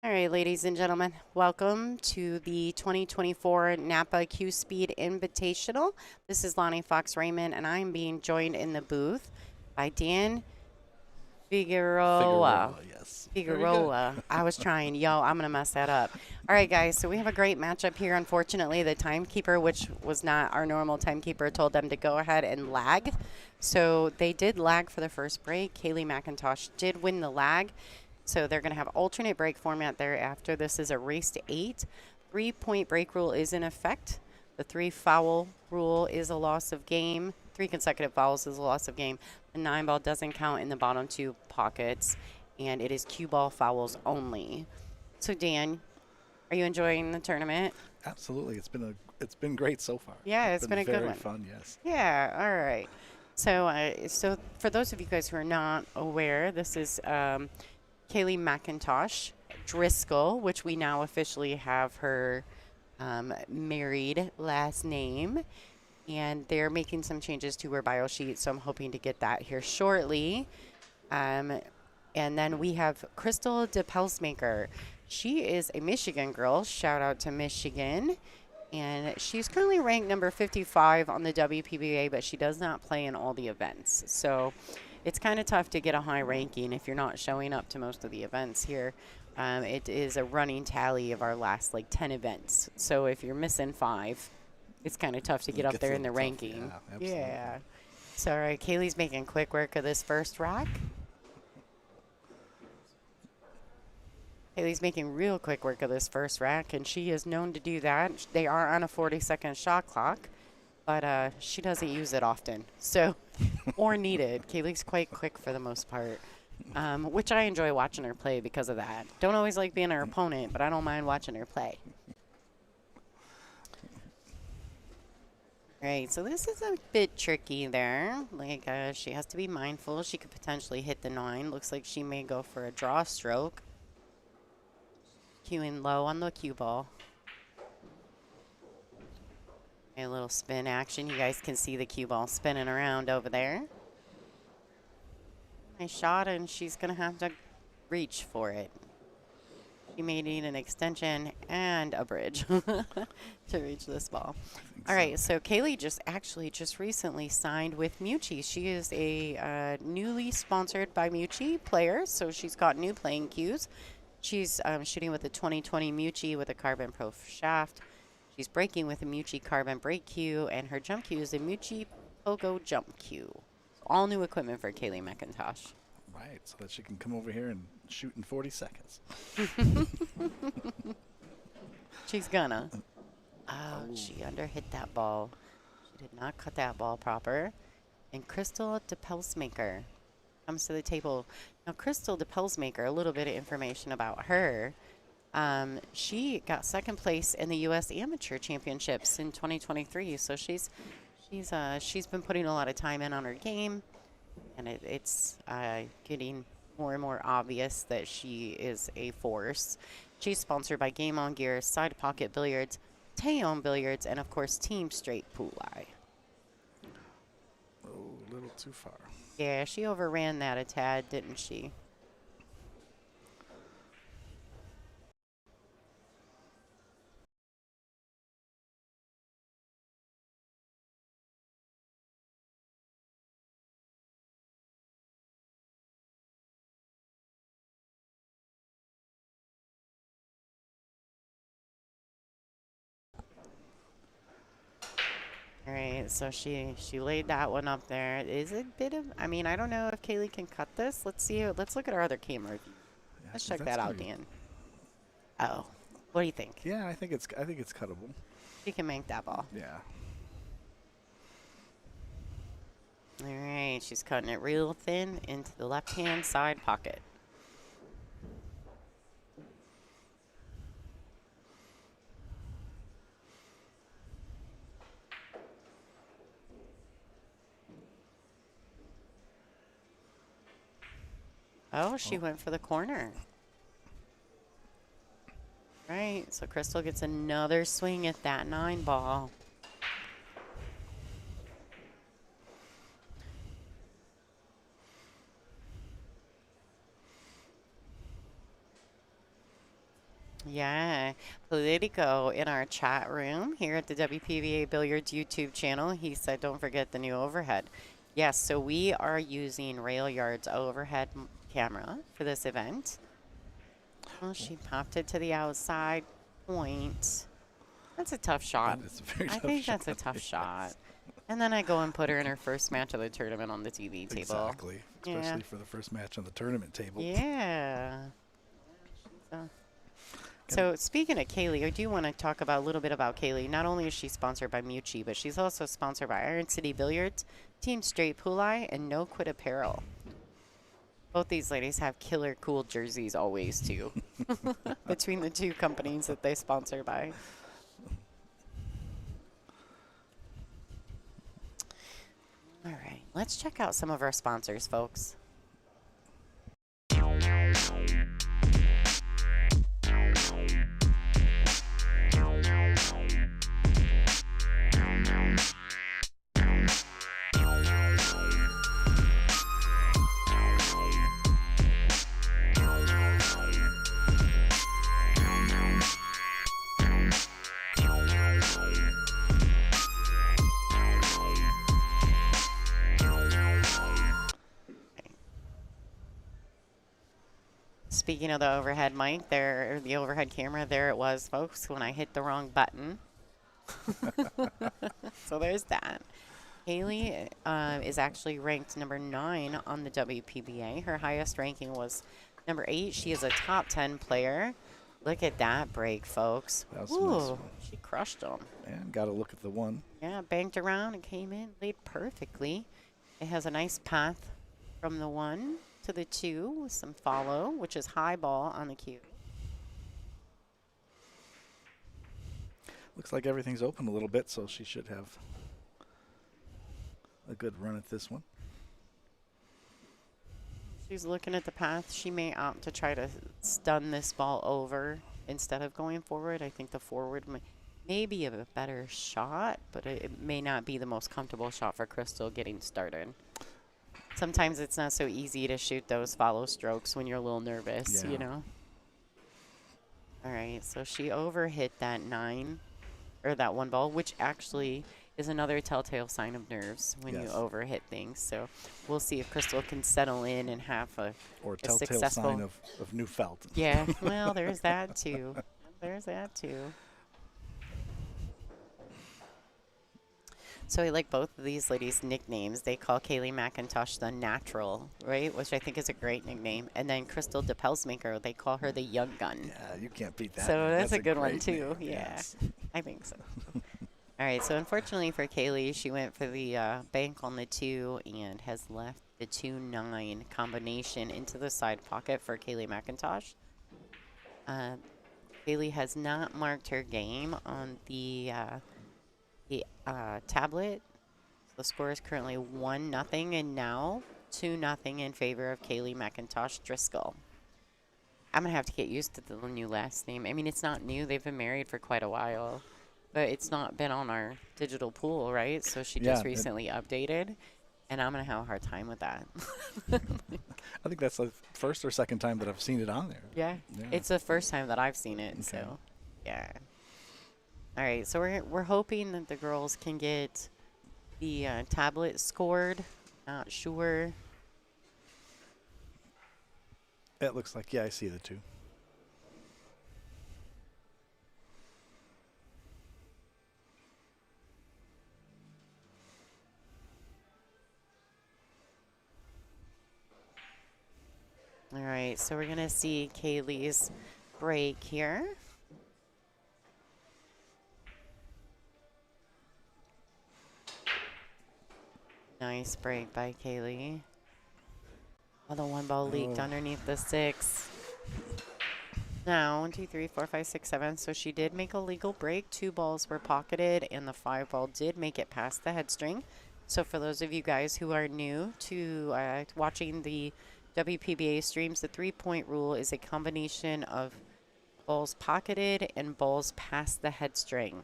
All right, ladies and gentlemen, welcome to the 2024 Napa CueSpeed Invitational. This is Lonnie Fox Raymond, and I'm being joined in the booth by Dan Figueroa. Figueroa, yes. Very good. Figueroa. I was trying. Yo, I'm going to mess that up. All right, guys, so we have a great matchup here. Unfortunately, the timekeeper, which was not our normal timekeeper, told them to go ahead and lag. So they did lag for the first break. Kaylee McIntosh did win the lag. So they're going to have alternate break format thereafter. This is a race to 8. 3-point break rule is in effect. The 3-foul rule is a loss of game. 3 consecutive fouls is a loss of game. The 9-ball doesn't count in the bottom 2 pockets, and it is cue ball fouls only. So Dan, are you enjoying the tournament? Absolutely. It's been great so far. Yeah, it's been a good very one. fun, yes. Yeah, all right. So for those of you guys who are not aware, this is Kaylee McIntosh Driscoll, which we now officially have her married last name. And they're making some changes to her bio sheet, so I'm hoping to get that here shortly. Um, and then we have Krystal Depelsmaker. She is a Michigan girl. Shout out to Michigan. And she's currently ranked number 55 on the WPBA, but she does not play in all the events. So it's kind of tough to get a high ranking if you're not showing up to most of the events here. It is a running tally of our last like 10 events. So if you're missing 5, it's kind of tough to get It up gets there a in the little tough. ranking. Yeah, absolutely. Yeah. So, all right, Kaylee's making quick work of this first rack. Kaylee's making real quick work of this first rack, and she is known to do that. They are on a 40-second shot clock, but she doesn't use it often, so or need it. Kaylee's quite quick for the most part, which I enjoy watching her play because of that. Don't always like being her opponent, but I don't mind watching her play. Right, so this is a bit tricky there. Like, she has to be mindful. She could potentially hit the 9. Looks like she may go for a draw stroke. Cueing low on the cue ball. A little spin action. You guys can see the cue ball spinning around over there. Nice shot, and she's going to have to reach for it. She may need an extension and a bridge to reach this ball. All right, so Kaylee just recently signed with Mucci. She is a newly sponsored by Mucci player, so she's got new playing cues. She's shooting with a 2020 Mucci with a Carbon Pro shaft. She's braking with a Mucci Carbon brake cue, and her jump cue is a Mucci Pogo jump cue. All new equipment for Kaylee McIntosh. Right, so that she can come over here and shoot in 40 seconds. She's gonna. Oh, she underhit that ball. She did not cut that ball proper. And Krystal Depelsmaker comes to the table. Now, Krystal Depelsmaker, a little bit of information about her. She got second place in the U.S. Amateur Championships in 2023. So she's been putting a lot of time in on her game, and it's getting more and more obvious that she is a force. She's sponsored by Game On Gear, Side Pocket Billiards, Teon Billiards, and of course Team Straight Pool Eye. Oh, a little too far. Yeah, she overran that a tad, didn't she? All right, so she laid that one up there. Is it a bit of? I mean, I don't know if Kaylee can cut this. Let's see. Let's look at our other camera view. Yeah, Let's 'cause check that's that gonna out, be. Dan. Oh, what do you think? Yeah, I think it's cuttable. She can make that ball. Yeah. All right, she's cutting it real thin into the left-hand side pocket. Oh, she Oh, went for the corner. Right, so Krystal gets another swing at that 9 ball. Yeah. Politico in our chat room here at the WPBA Billiards YouTube channel. He said, don't forget the new overhead. Yes, so we are using Railyard's overhead camera for this event. Well, she popped it to the outside point. That's a tough shot. That is a very I tough think shot. that's a tough shot. And then I go and put her in her first match of the tournament on the TV table. Exactly. Yeah. Especially for the first match on the tournament table. Yeah. So speaking of Kaylee, I do want to talk about a little bit about Kaylee. Not only is she sponsored by Mucci, but she's also sponsored by Iron City Billiards, Team Straight Pooleye, and No Quit Apparel. Both these ladies have killer cool jerseys always, too, between the two companies that they sponsor by. All right, let's check out some of our sponsors, folks. Speaking of the overhead mic, there, or the overhead camera, there it was, folks, when I hit the wrong button. So there's that. Kaylee is actually ranked number 9 on the WPBA. Her highest ranking was number 8. She is a top 10 player. Look at that break, folks. That was Ooh, a nice one. she crushed them. And got to look at the one. Yeah, banked around and came in, laid perfectly. It has a nice path from the 1 to the 2 with some follow, which is high ball on the cue. Looks like everything's open a little bit, so she should have a good run at this one. She's looking at the path. She may opt to try to stun this ball over instead of going forward. I think the forward may be a better shot, but it may not be the most comfortable shot for Krystal getting started. Sometimes it's not so easy to shoot those follow strokes when you're a little nervous, you know? All right, so she overhit that 9, or that 1 ball, which actually is another telltale sign of nerves when you overhit things. So we'll see if Krystal can settle in and have a telltale successful sign of new felt. Yeah, well, there's that too. There's that too. So I like both of these ladies' nicknames. They call Kaylee McIntosh the Natural, right? Which I think is a great nickname. And then Krystal Depelsmaker, they call her the Young Gun. Yeah, you can't beat that. So that's a good one great too. name. Yeah, Yes. I think so. All right, so unfortunately for Kaylee, she went for the bank on the 2 and has left the 2-9 combination into the side pocket for Kaylee McIntosh. Kaylee has not marked her game on the tablet. So the score is currently 1-0 and now 2-0 in favor of Kaylee McIntosh Driscoll. I'm going to have to get used to the new last name. I mean, it's not new. They've been married for quite a while. But it's not been on our digital pool, right? So she just recently updated. And I'm going to have a hard time with that. I think that's the first or second time that I've seen it on there. Yeah. It's the first time that I've seen it. Okay. So, yeah. All right. So we're hoping that the girls can get the tablet scored. Not sure. It looks like, yeah, I see the 2. All right, so we're going to see Kaylee's break here. Nice break by Kaylee. Oh, the 1 ball leaked underneath the 6. Now, 1, 2, 3, 4, 5, 6, 7. So she did make a legal break. 2 balls were pocketed, and the 5 ball did make it past the head string. So for those of you guys who are new to watching the WPBA streams, the 3-point rule is a combination of balls pocketed and balls past the head string.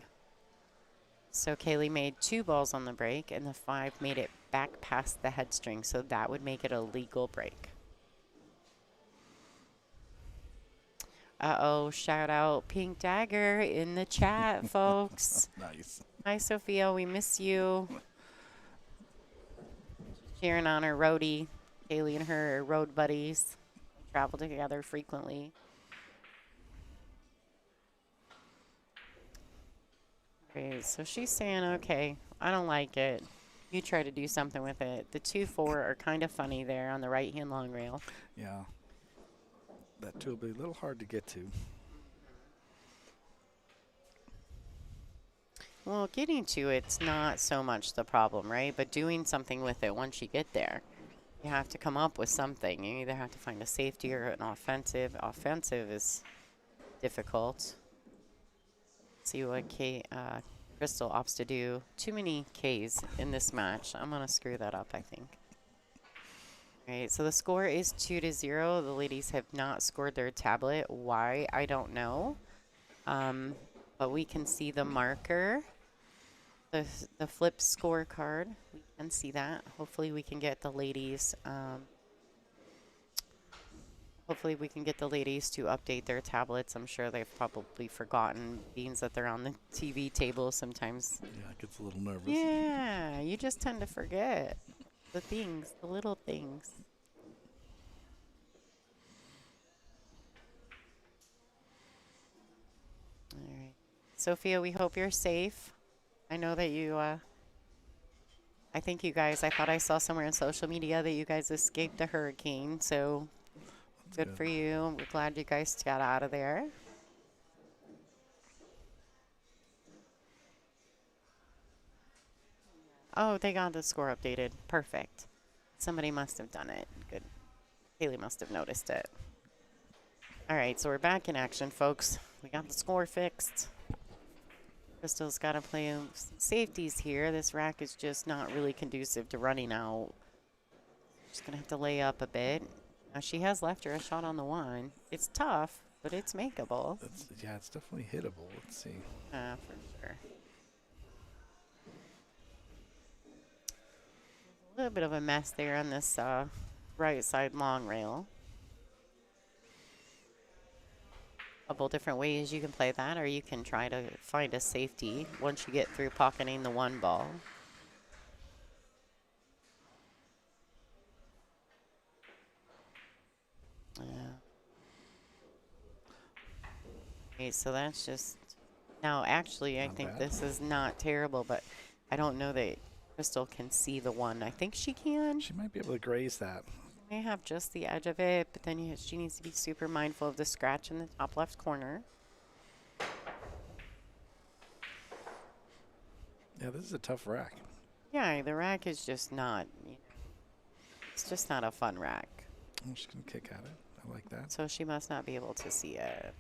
So Kaylee made 2 balls on the break, and the 5 made it back past the head string. So that would make it a legal break. Uh-oh, shout out Pink Dagger in the chat, folks. Nice. Hi, Sophia. We miss you. Cheering on her roadie. Kaylee and her are road buddies. They travel together frequently. Okay, so she's saying, okay, I don't like it. You try to do something with it. The 2-4 are kind of funny there on the right-hand long rail. Yeah. That 2 will be a little hard to get to. Well, getting to it's not so much the problem, right? But doing something with it once you get there. You have to come up with something. You either have to find a safety or an offensive. Offensive is difficult. See what Krystal opts to do. Too many Ks in this match. I'm going to screw that up, I think. All right, so the score is 2-0. The ladies have not scored their tablet. Why? I don't know. But we can see the marker, the flip scorecard. We can see that. Hopefully we can get the ladies to update their tablets. I'm sure they've probably forgotten, being that they're on the TV table sometimes. Yeah, it gets a little nervous. Yeah, you just tend to forget the things, the little things. All right. Sophia, we hope you're safe. I know that you, I thought I saw somewhere on social media that you guys escaped a hurricane, so good for you. We're glad you guys got out of there. Oh, they got the score updated. Perfect. Somebody must have done it. Good. Kaylee must have noticed it. All right, so we're back in action, folks. We got the score fixed. Krystal's got to play some safeties here. This rack is just not really conducive to running out. She's going to have to lay up a bit. Now, she has left her a shot on the 1. It's tough, but it's makeable. Yeah, it's definitely hittable. Let's see. For sure. A little bit of a mess there on this right side long rail. A couple different ways you can play that, or you can try to find a safety once you get through pocketing the 1 ball. Okay, so that's just... Now, actually, I think this is not terrible, but I don't know that Krystal can see the 1. I think she can. She might be able to graze that. May have just the edge of it, but then she needs to be super mindful of the scratch in the top left corner. Yeah, this is a tough rack. Yeah, the rack is just not, it's just not a fun rack. I'm just going to kick at it. I like that. So she must not be able to see it.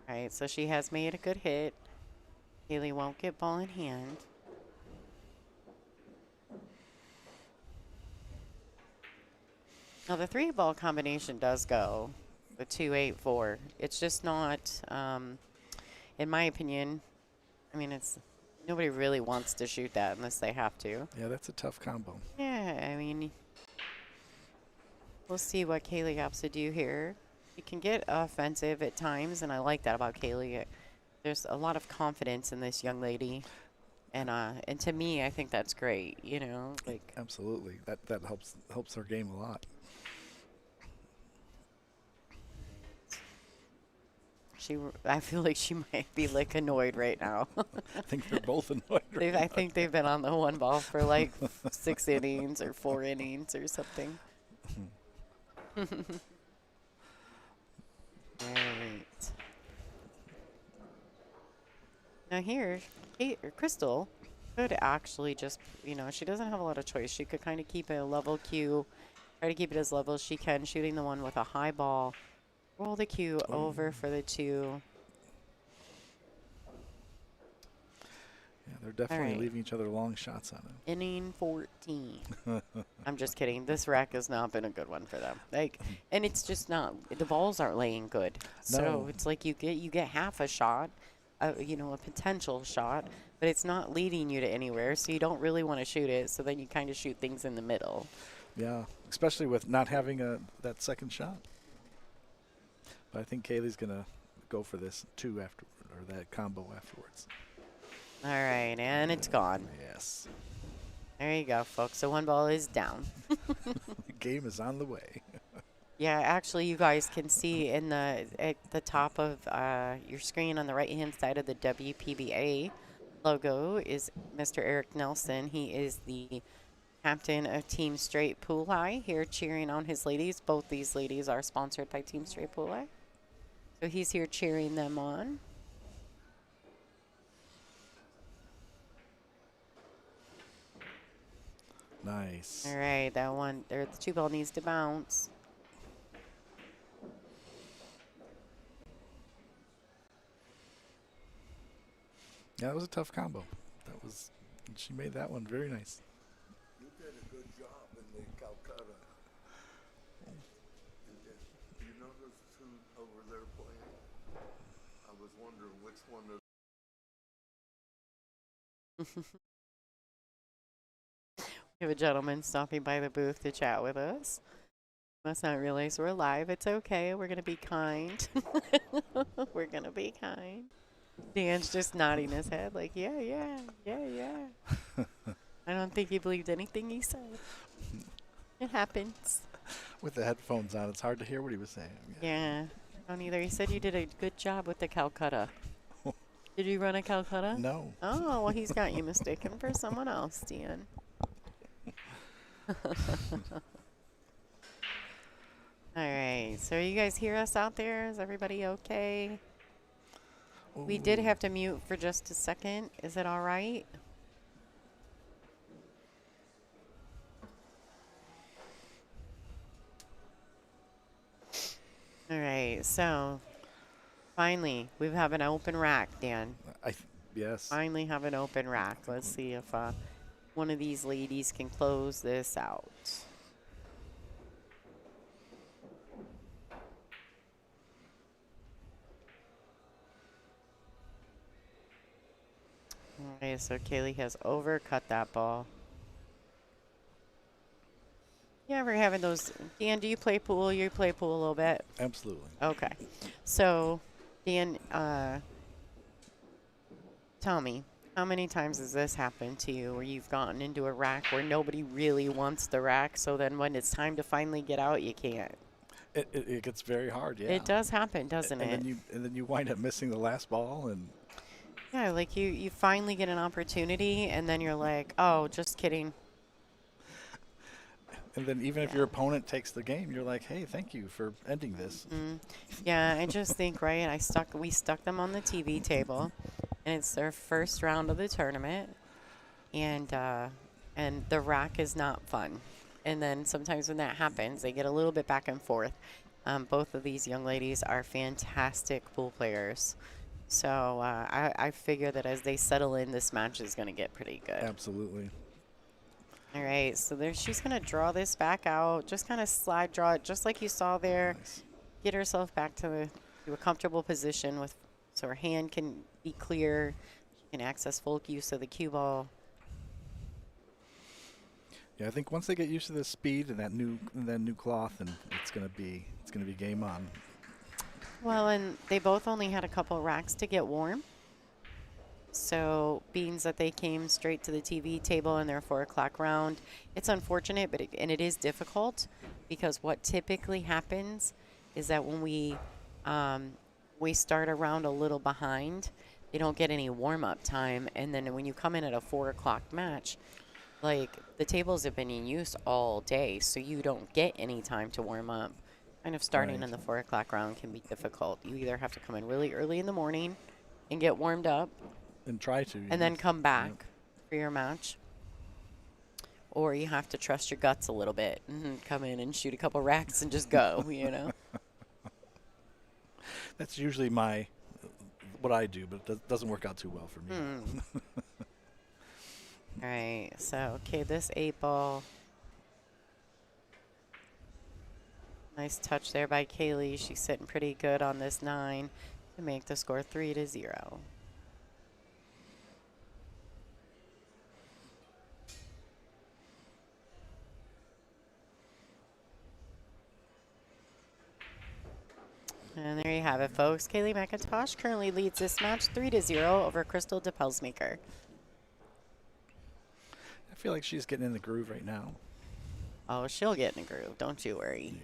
All right, so she has made a good hit. Kaylee won't get ball in hand. Now, the 3-ball combination does go, the 2-8-4. It's just not, in my opinion, I mean, nobody really wants to shoot that unless they have to. Yeah, that's a tough combo. Yeah, I mean, we'll see what Kaylee has to do here. You can get offensive at times, and I like that about Kaylee. There's a lot of confidence in this young lady. And to me, I think that's great, like. Absolutely. That helps her game a lot. I feel like she might be like annoyed right now. I think they're both annoyed. I think they've been on the 1 ball for like 6 innings or 4 innings or something. All right. Now here, Krystal could actually just, she doesn't have a lot of choice. She could kind of keep a level cue, try to keep it as level as she can, shooting the 1 with a high ball. Roll the cue over for the 2. Yeah, they're definitely leaving each other long shots on it. Inning 14. I'm just kidding. This rack has not been a good one for them. And it's just not. The balls aren't laying good. No. So it's like you get half a shot, a potential shot, but it's not leading you to anywhere. So you don't really want to shoot it. So then you kind of shoot things in the middle. Yeah, especially with not having that second shot. But I think Kaylee's gonna go for this 2 after, or that combo afterwards. All right, and it's gone. Yes. There you go, folks. So one ball is down. The game is on the way. Yeah, actually, you guys can see in at the top of your screen on the right-hand side of the WPBA logo is Mr. Eric Nelson. He is the captain of Team Straight Pool High here cheering on his ladies. Both these ladies are sponsored by Team Straight Pool High. So he's here cheering them on. Nice. All right, that one there, the 2 ball needs to bounce. Yeah, that was a tough combo. She made that one very nice. You did a good job in the Calcutta. You know those 2 over there playing? I was wondering which one of We have a gentleman stopping by the booth to chat with us. Must not realize we're live. It's okay. We're going to be kind. We're going to be kind. Dan's just nodding his head like, yeah, yeah, yeah, yeah. I don't think he believed anything he said. It happens. With the headphones on, it's hard to hear what he was saying. Yeah. I don't either. He said you did a good job with the Calcutta. Did you run a Calcutta? No. Oh, well, he's got you mistaken for someone else, Dan. All right. So you guys hear us out there? Is everybody okay? We did have to mute for just a second. Is it all right? All right. So finally, we have an open rack, Dan. Yes. Finally have an open rack. Let's see if one of these ladies can close this out. Okay, so Kaylee has overcut that ball. You ever having those? Dan, do you play pool? You play pool a little bit? Absolutely. Okay. So, Dan, tell me, how many times has this happened to you where you've gotten into a rack where nobody really wants the rack, so then when it's time to finally get out, you can't? It gets very hard, yeah. It does happen, doesn't it? And then you wind up missing the last ball, and Yeah, like you finally get an opportunity, and then you're like, oh, just kidding. and then even if your opponent takes the game, you're like, hey, thank you for ending this. Yeah, I just think, right, we stuck them on the TV table, and it's their first round of the tournament, and the rack is not fun. And then sometimes when that happens, they get a little bit back and forth. Both of these young ladies are fantastic pool players. So I figure that as they settle in, this match is going to get pretty good. Absolutely. All right, so she's going to draw this back out, just kind of slide draw it, just like you saw there. Nice. Get herself back to a comfortable position so her hand can be clear. She can access full use of the cue ball. Yeah, I think once they get used to the speed and that new cloth, and it's gonna be game on. Well, and they both only had a couple racks to get warm. So, being that they came straight to the TV table in their 4 o'clock round, it's unfortunate, but it is difficult, because what typically happens is that when we start a round a little behind, they don't get any warm-up time, and then when you come in at a 4 o'clock match, like, the tables have been in use all day, so you don't get any time to warm up. Kind of starting in the 4 o'clock round can be difficult. You either have to come in really early in the morning and get warmed up, And try to. and then come back for your match, or you have to trust your guts a little bit and come in and shoot a couple racks and just go, you know. That's usually what I do, but it doesn't work out too well for me. All right, so, okay, this 8 ball. Nice touch there by Kaylee. She's sitting pretty good on this 9 to make the score 3-0. And there you have it, folks. Kaylee McIntosh currently leads this match 3-0 over Krystal Depelsmaker. I feel like she's getting in the groove right now. Oh, she'll get in a groove. Don't you worry. Yeah.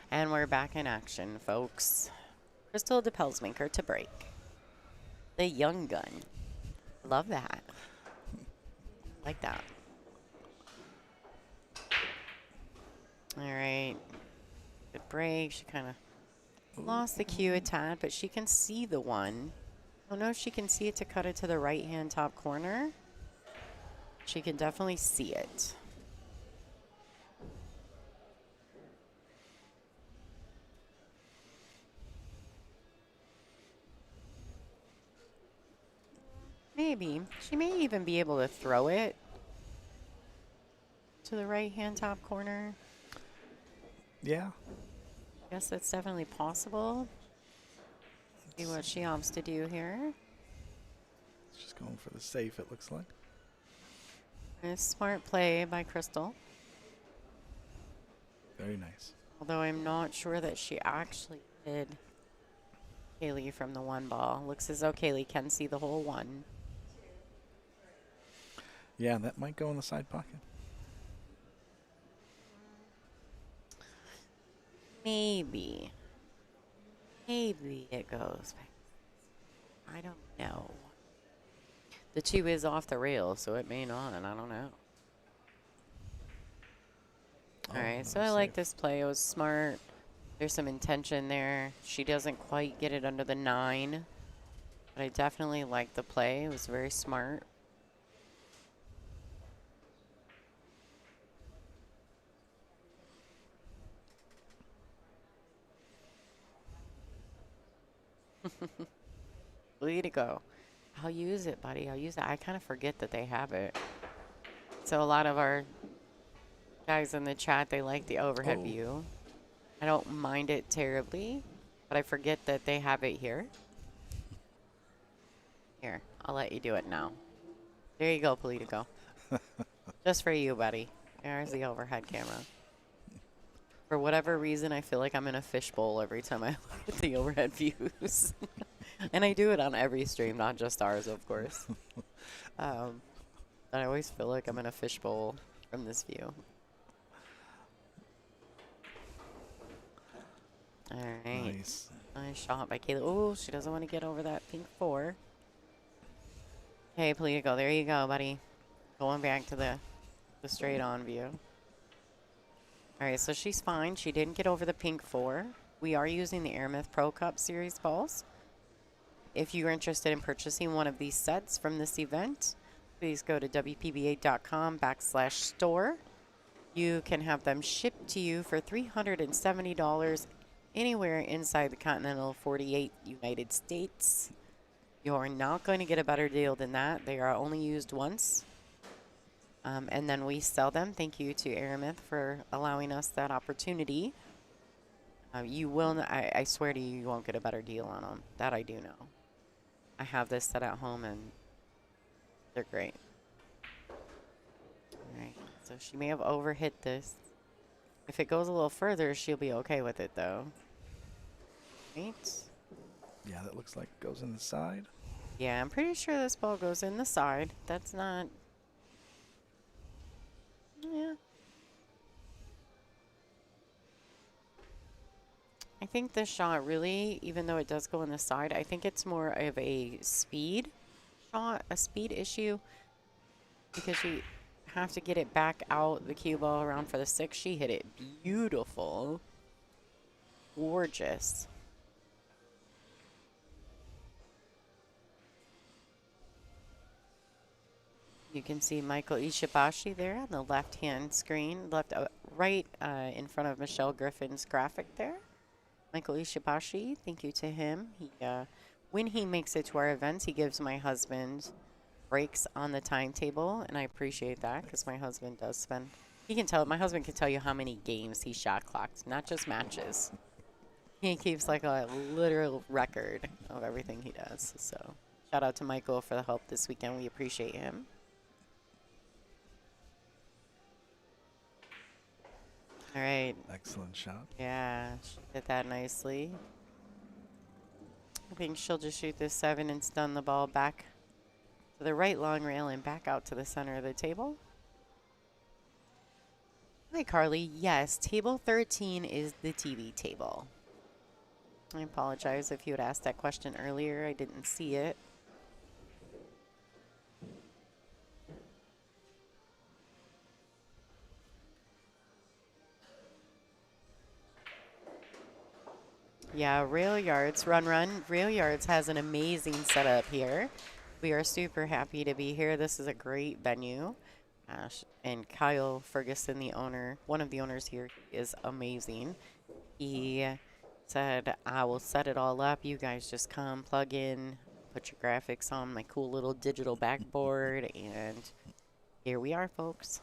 And we're back in action, folks. Krystal Depelsmaker to break. The young gun. Love that. Like that. All right. Good break. She kind of lost the cue a tad, but she can see the one. I don't know if she can see it to cut it to the right-hand top corner. She can definitely see it. Maybe. She may even be able to throw it to the right-hand top corner. Yeah. Guess that's definitely possible. See what she opts to do here. She's going for the safe, it looks like. A smart play by Krystal. Very nice. Although I'm not sure that she actually did Kaylee from the one ball. Looks as though Kaylee can see the whole one. Yeah, that might go in the side pocket. Maybe. Maybe it goes. I don't know. The 2 is off the rail, so it may not, and I don't know. All right, so I like this play. It was smart. There's some intention there. She doesn't quite get it under the 9, but I definitely like the play. It was very smart. Way to go. I'll use it, buddy. I'll use it. I kind of forget that they have it. So a lot of our guys in the chat, they like the overhead view. I don't mind it terribly, but I forget that they have it here. Here, I'll let you do it now. There you go, Politico. Just for you, buddy. There's the overhead camera. For whatever reason, I feel like I'm in a fishbowl every time I look at the overhead views. And I do it on every stream, not just ours, of course. But I always feel like I'm in a fishbowl from this view. All right. Nice. Nice shot by Kaylee. Oh, she doesn't want to get over that pink 4. Okay, Politico, there you go, buddy. Going back to the straight on view. All right, so she's fine. She didn't get over the pink 4. We are using the Aramith Pro Cup Series balls. If you're interested in purchasing one of these sets from this event, please go to WPBA.com/store. You can have them shipped to you for $370 anywhere inside the continental 48 United States. You're not going to get a better deal than that. They are only used once. And then we sell them. Thank you to Aramith for allowing us that opportunity. You will, I swear to you, you won't get a better deal on them. That I do know. I have this set at home, and they're great. All right, so she may have overhit this. If it goes a little further, she'll be okay with it, though. Right? Yeah, that looks like it goes in the side. Yeah, I'm pretty sure this ball goes in the side. That's not... Yeah. I think this shot really, even though it does go in the side, I think it's more of a speed shot, a speed issue, because you have to get it back out the cue ball around for the 6. She hit it beautiful. Gorgeous. You can see Michael Ishibashi there on the left-hand screen, right in front of Michelle Griffin's graphic there. Michael Ishibashi, thank you to him. When he makes it to our events, he gives my husband breaks on the timetable, and I appreciate that because my husband does spend. My husband can tell you how many games he shot clocked, not just matches. He keeps like a literal record of everything he does. So shout out to Michael for the help this weekend. We appreciate him. All right. Excellent shot. Yeah, she did that nicely. I think she'll just shoot this 7 and stun the ball back to the right long rail and back out to the center of the table. Hi, Carly. Yes, table 13 is the TV table. I apologize if you had asked that question earlier. I didn't see it. Yeah, Railyards, run. Railyards has an amazing setup here. We are super happy to be here. This is a great venue. And Kyle Ferguson, the owner, one of the owners here, is amazing. He said, I will set it all up. You guys just come, plug in, put your graphics on my cool little digital backboard, and here we are, folks.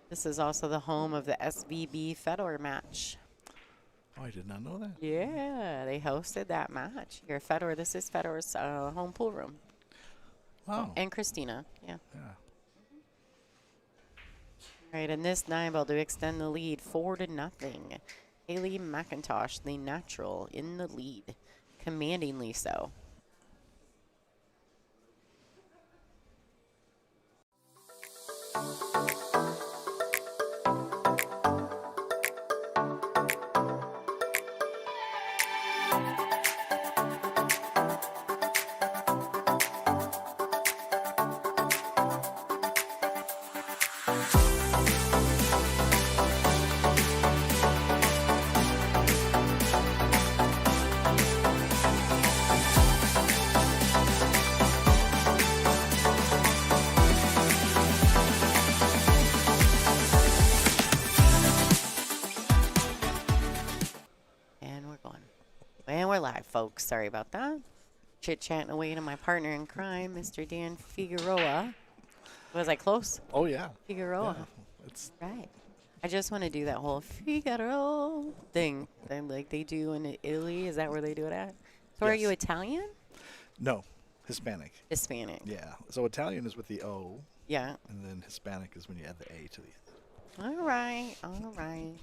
This is also the home of the SVB Fedor match. Oh, I did not know that. Yeah, they hosted that match. Here, Fedor, this is Fedor's home pool room. Wow. And Christina, yeah. Yeah. All right, and this 9-ball to extend the lead 4-0. Kaylee McIntosh, the natural, in the lead, commandingly so. Folks, sorry about that. Chit-chatting away to my partner in crime, Mr. Dan Figueroa. Was I close? Oh, yeah. Figueroa. Yeah. It's right. I just want to do that whole Figaro thing like they do in Italy. Is that where they do it at? So are you Italian? No, Hispanic. Hispanic. Yeah. So Italian is with the O. Yeah. And then Hispanic is when you add the A to the end. All right. All right.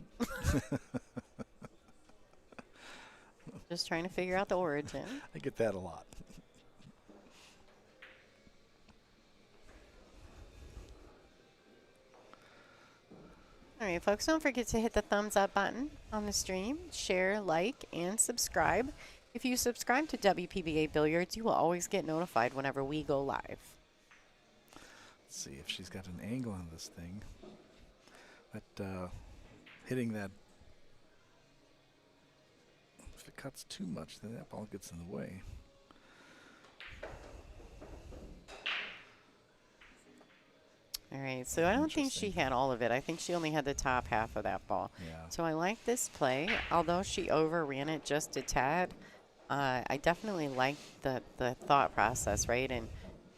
Just trying to figure out the origin. I get that a lot. All right, folks, don't forget to hit the thumbs up button on the stream, share, like, and subscribe. If you subscribe to WPBA Billiards, you will always get notified whenever we go live. Let's see if she's got an angle on this thing. But hitting that, if it cuts too much, then that ball gets in the way. All right, so I don't think she had all of it. I think she only had the top half of that ball. Yeah. So I like this play. Although she overran it just a tad, I definitely like the thought process, right? And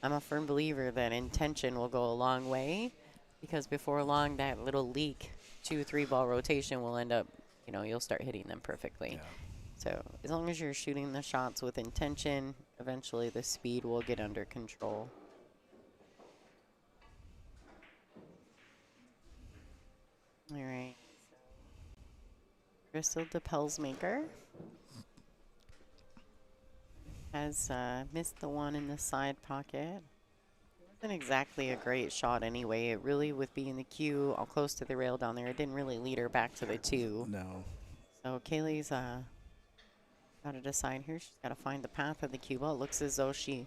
I'm a firm believer that intention will go a long way, because before long, that little leak 2-3 ball rotation will end up, you know, you'll start hitting them perfectly. Yeah. So as long as you're shooting the shots with intention, eventually the speed will get under control. All right. Krystal Depelsmaker has missed the one in the side pocket. It wasn't exactly a great shot anyway. It really, with being the cue all close to the rail down there, it didn't really lead her back to the 2. No. So Kaylee's got to decide here. She's got to find the path of the cue ball. It looks as though she's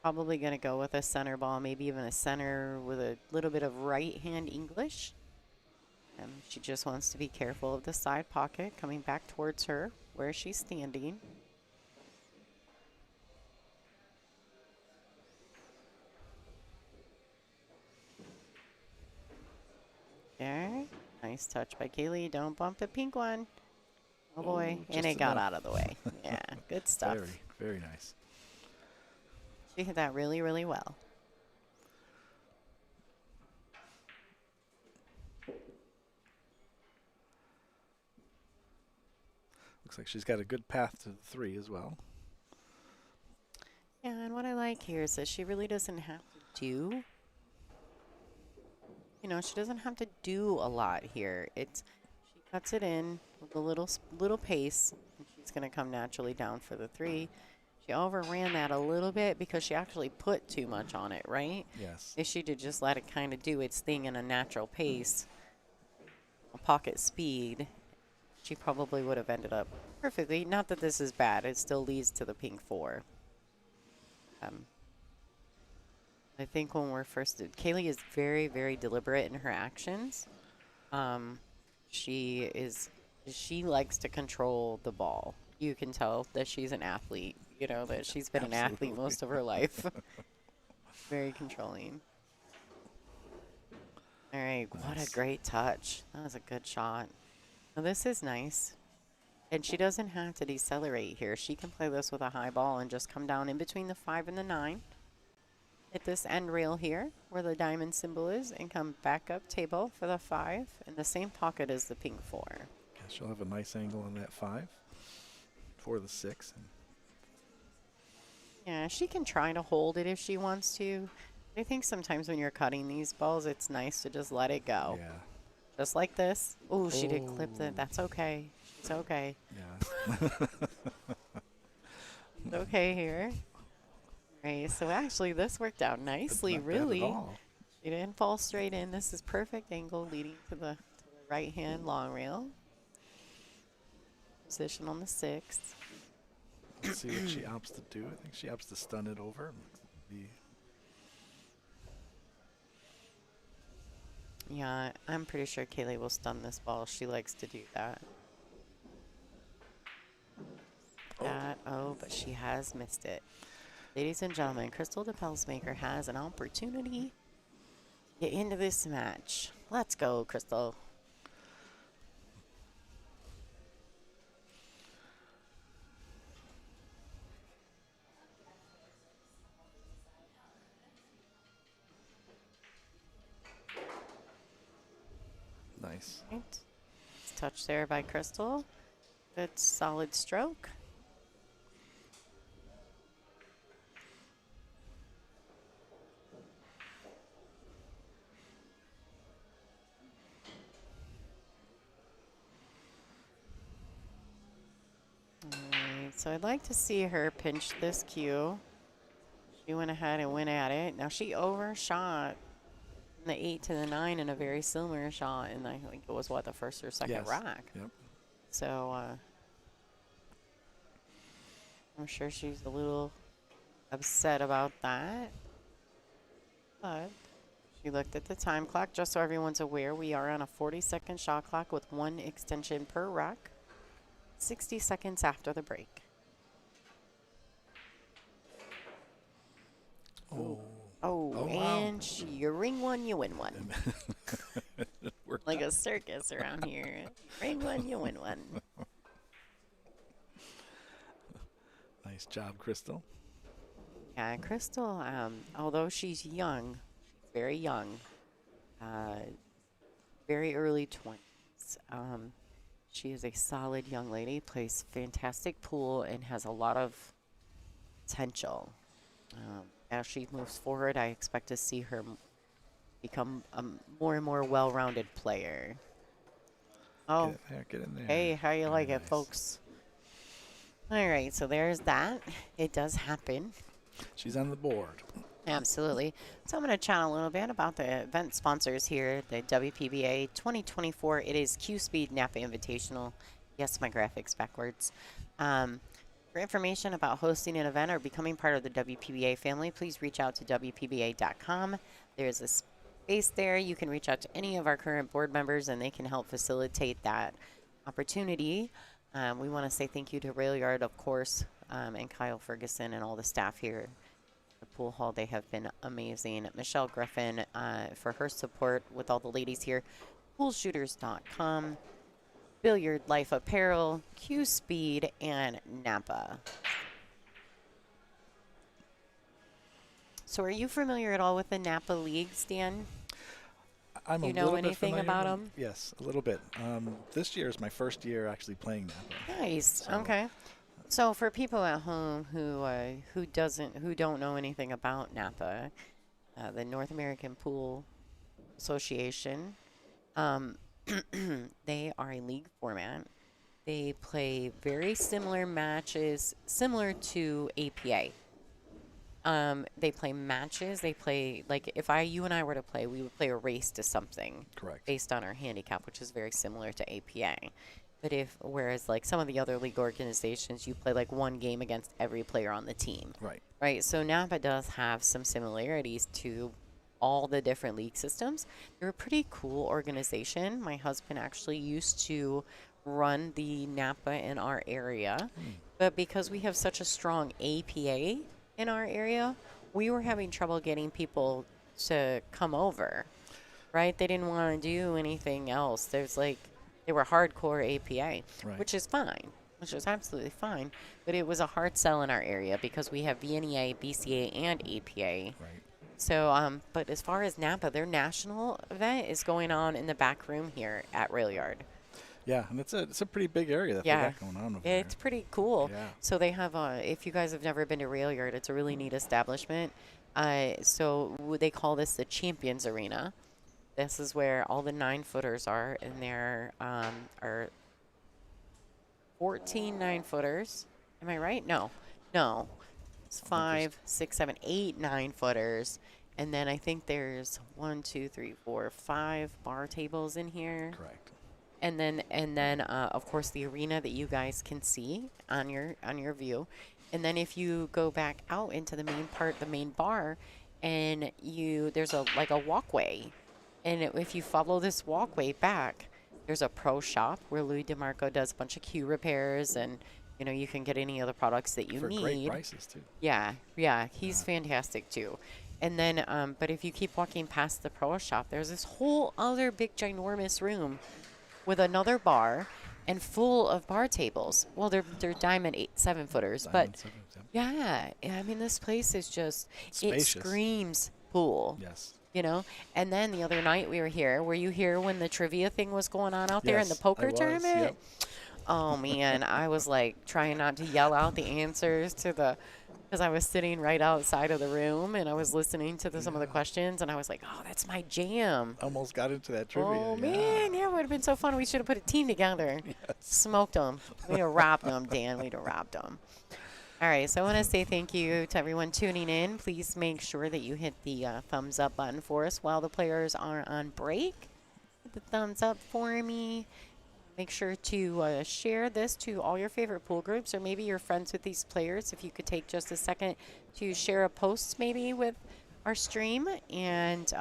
probably going to go with a center ball, maybe even a center with a little bit of right-hand English. She just wants to be careful of the side pocket coming back towards her where she's standing. There. Nice touch by Kaylee. Don't bump the pink one. Oh boy. And just it got enough. out of the way. Yeah, good stuff. Very, very nice. She hit that really, really well. Looks like she's got a good path to the 3 as well. Yeah, and what I like here is that she really doesn't have to do, she doesn't have to do a lot here. She cuts it in with a little pace, and she's going to come naturally down for the 3. She overran that a little bit because she actually put too much on it, right? Yes. If she did just let it kind of do its thing in a natural pace, a pocket speed, she probably would have ended up perfectly. Not that this is bad. It still leads to the pink 4. I think when we're Kaylee is very, very deliberate in her actions. She likes to control the ball. You can tell that she's an athlete, that she's been an athlete most of her life. Very controlling. All right, what a great touch. That was a good shot. Now this is nice. And she doesn't have to decelerate here. She can play this with a high ball and just come down in between the 5 and the 9. Hit this end rail here where the diamond symbol is and come back up table for the 5 in the same pocket as the pink 4. Yeah, she'll have a nice angle on that 5 for the 6. Yeah, she can try to hold it if she wants to. I think sometimes when you're cutting these balls, it's nice to just let it go. Yeah. Just like this. Ooh, she did clip it. That's okay. It's okay. Yeah. It's okay here. Right, so actually this worked out nicely, Not bad really. at all. She didn't fall straight in. This is perfect angle leading to the right hand long rail. Position on the 6th. Let's see what she opts to do. I think she opts to stun it over. Yeah, I'm pretty sure Kaylee will stun this ball. She likes to do that. But she has missed it. Ladies and gentlemen, Krystal Depelsmaker has an opportunity to get into this match. Let's go, Krystal. Nice. Right. Nice touch there by Krystal. Good solid stroke. Alright, so I'd like to see her pinch this cue. She went ahead and went at it. Now she overshot the 8 to the 9 in a very similar shot, and I think it was the first or second rack. Yep. So I'm sure she's a little upset about that. But she looked at the time clock. Just so everyone's aware, we are on a 40-second shot clock with 1 extension per rack. 60 seconds after the break. Wow. And you ring one, you win one. Worked Like out. a circus around here. Ring one, you win one. Nice job, Krystal. Yeah, Krystal, although she's young, very young, very early 20s. She is a solid young lady, plays fantastic pool, and has a lot of potential. As she moves forward, I expect to see her become a more and more well-rounded player. Oh, Get in there. hey, how you like it, nice. folks? All right, so there's that. It does happen. She's on the board. Absolutely. So I'm going to chat a little bit about the event sponsors here, the WPBA 2024. It is CueSpeed Napa Invitational. Yes, my graphics backwards. For information about hosting an event or becoming part of the WPBA family, please reach out to WPBA.com. There's a space there, you can reach out to any of our current board members and they can help facilitate that opportunity. We want to say thank you to Railyard, of course, and Kyle Ferguson and all the staff here at the pool hall. They have been amazing. Michelle Griffin for her support with all the ladies here. Poolshooters.com, Billiard Life Apparel, CueSpeed, and Napa. So are you familiar at all with the Napa leagues, Dan? I'm Do you a know little bit anything familiar about with- 'em? Yes, a little bit. This year is my first year actually playing Napa. Nice. So- Okay. So for people at home who don't know anything about Napa, the North American Pool Association, they are a league format. They play very similar matches, similar to APA. They play matches. They play, like, if you and I were to play, we would play a race to something. Correct. Based on our handicap, which is very similar to APA. But whereas like some of the other league organizations, you play like one game against every player on the team. Right. Right. So Napa does have some similarities to all the different league systems. They're a pretty cool organization. My husband actually used to run the Napa in our area. But because we have such a strong APA in our area, we were having trouble getting people to come over, right? They didn't want to do anything else. They were hardcore APA, Right. which is fine, which is absolutely fine. But it was a hard sell in our area because we have VNEA, BCA, and APA. Right. So, but as far as Napa, their national event is going on in the back room here at Railyard. Yeah, and it's a pretty big area that Yeah. they got going on over It's pretty cool. Yeah. So they have, if you guys have never been to Railyard, it's a really neat establishment. They call this the Champions Arena. This is where all the 9-footers are, and there are 14 9-footers. Am I right? No. It's 5, 6, 7, 8 9-footers. And then I think there's 1, 2, 3, 4, 5 bar tables in here. there. Correct. And then of course the arena that you guys can see on your view. And then if you go back out into the main part, the main bar, and there's a walkway, and if you follow this walkway back, there's a pro shop where Louis DeMarco does a bunch of cue repairs, and you can get any other products that you For need. great prices too. Yeah, he's fantastic too. And then, but if you keep walking past the pro shop, there's this whole other big ginormous room with another bar and full of bar tables. Well, they're diamond 7-footers, Diamond but sevens, yep. yeah, I mean this place is just it Spacious. screams pool. Yes. And then the other night we were here. Were you here when the trivia thing was going on out there in the Yes, poker I was, tournament? yep. Oh man, I was like trying not to yell out the answers because I was sitting right outside of the room and I was listening to some of the questions and I was like, oh, that's my jam. Almost got into that trivia. Oh yeah. man, yeah, it would have been so fun. We should have put a team together. Yes. Smoked them. We'd have robbed them, Dan. We'd have robbed them. All right, so I want to say thank you to everyone tuning in. Please make sure that you hit the thumbs up button for us while the players are on break. Hit the thumbs up for me. Make sure to share this to all your favorite pool groups or maybe you're friends with these players. If you could take just a second to share a post maybe with our stream and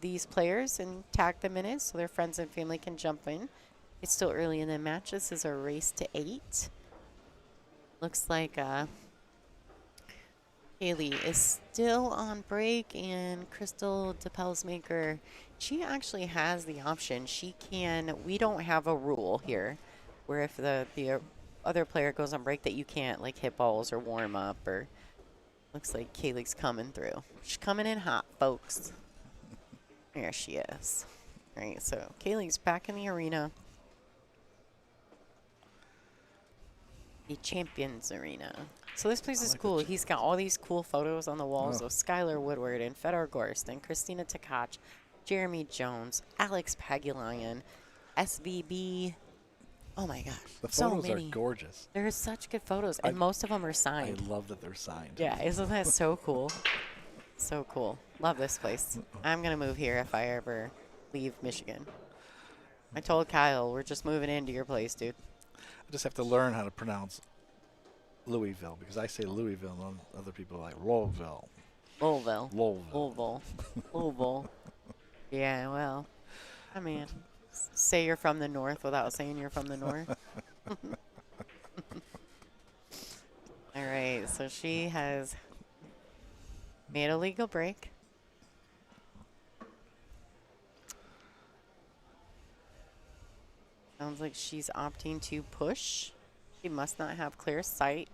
these players and tag them in it so their friends and family can jump in. It's still early in the match. This is a race to 8. Looks like Kaylee is still on break, and Krystal Depelsmaker, she actually has the option. We don't have a rule here where if the other player goes on break that you can't like hit balls or warm up or looks like Kaylee's coming through. She's coming in hot, folks. There she is. All right, so Kaylee's back in the arena. The Champions Arena. So this place is cool. He's got all these cool photos on the walls of Skylar Woodward and Fedor Gorst and Christina Tkach, Jeremy Jones, Alex Pagulayan, SVB. Oh my gosh. The so photos many. are gorgeous. There's such good photos, and most of them are I signed. love that they're signed. Yeah, isn't that so cool? So cool. Love this place. I'm going to move here if I ever leave Michigan. I told Kyle, we're just moving into your place, dude. I just have to learn how to pronounce Louisville because I say Louisville and other people are like Louisville. Louisville. Louisville. Louisville. Louisville. Yeah, well, I mean, say you're from the north without saying you're from the north. All right, so she has made a legal break. Sounds like she's opting to push. She must not have clear sight.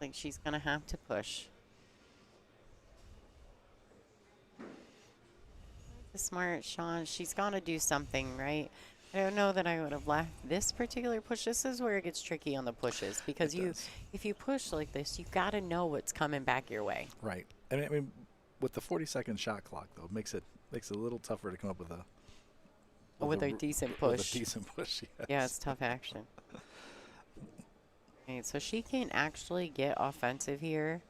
Like she's going to have to push. The smart Sean, she's got to do something, right? I don't know that I would have left this particular push. This is where it gets tricky on the pushes because if you push like this, you got to know what's coming back your way. Right. And I mean, with the 40-second shot clock, though, it makes it a little tougher to come up with a Decent push. With a decent push, yes. Yeah, it's tough action. Okay, so she can actually get offensive here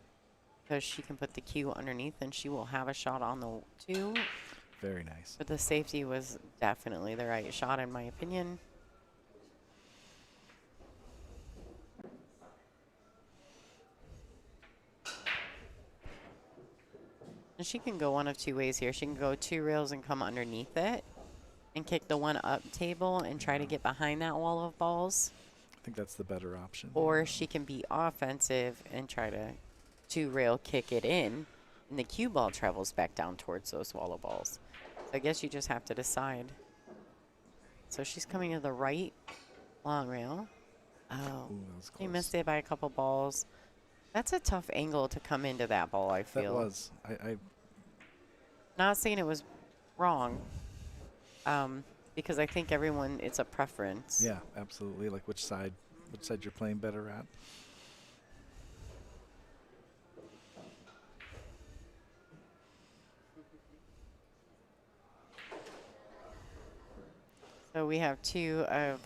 because she can put the cue underneath and she will have a shot on the 2. Very nice. But the safety was definitely the right shot, in my opinion. And she can go one of 2 ways here. She can go 2 rails and come underneath it and kick the 1 up table and try to get behind that wall of balls. I think that's the better option. Or she can be offensive and try to 2 rail kick it in, and the cue ball travels back down towards those wall of balls. So I guess you just have to decide. So she's coming to the right long rail. Oh, Ooh, that was she close. missed it by a couple balls. That's a tough angle to come into that ball, I feel. That was. I Not saying it was wrong, because I think it's a preference. Yeah, absolutely. Like which side you're playing better at. So we have 2 of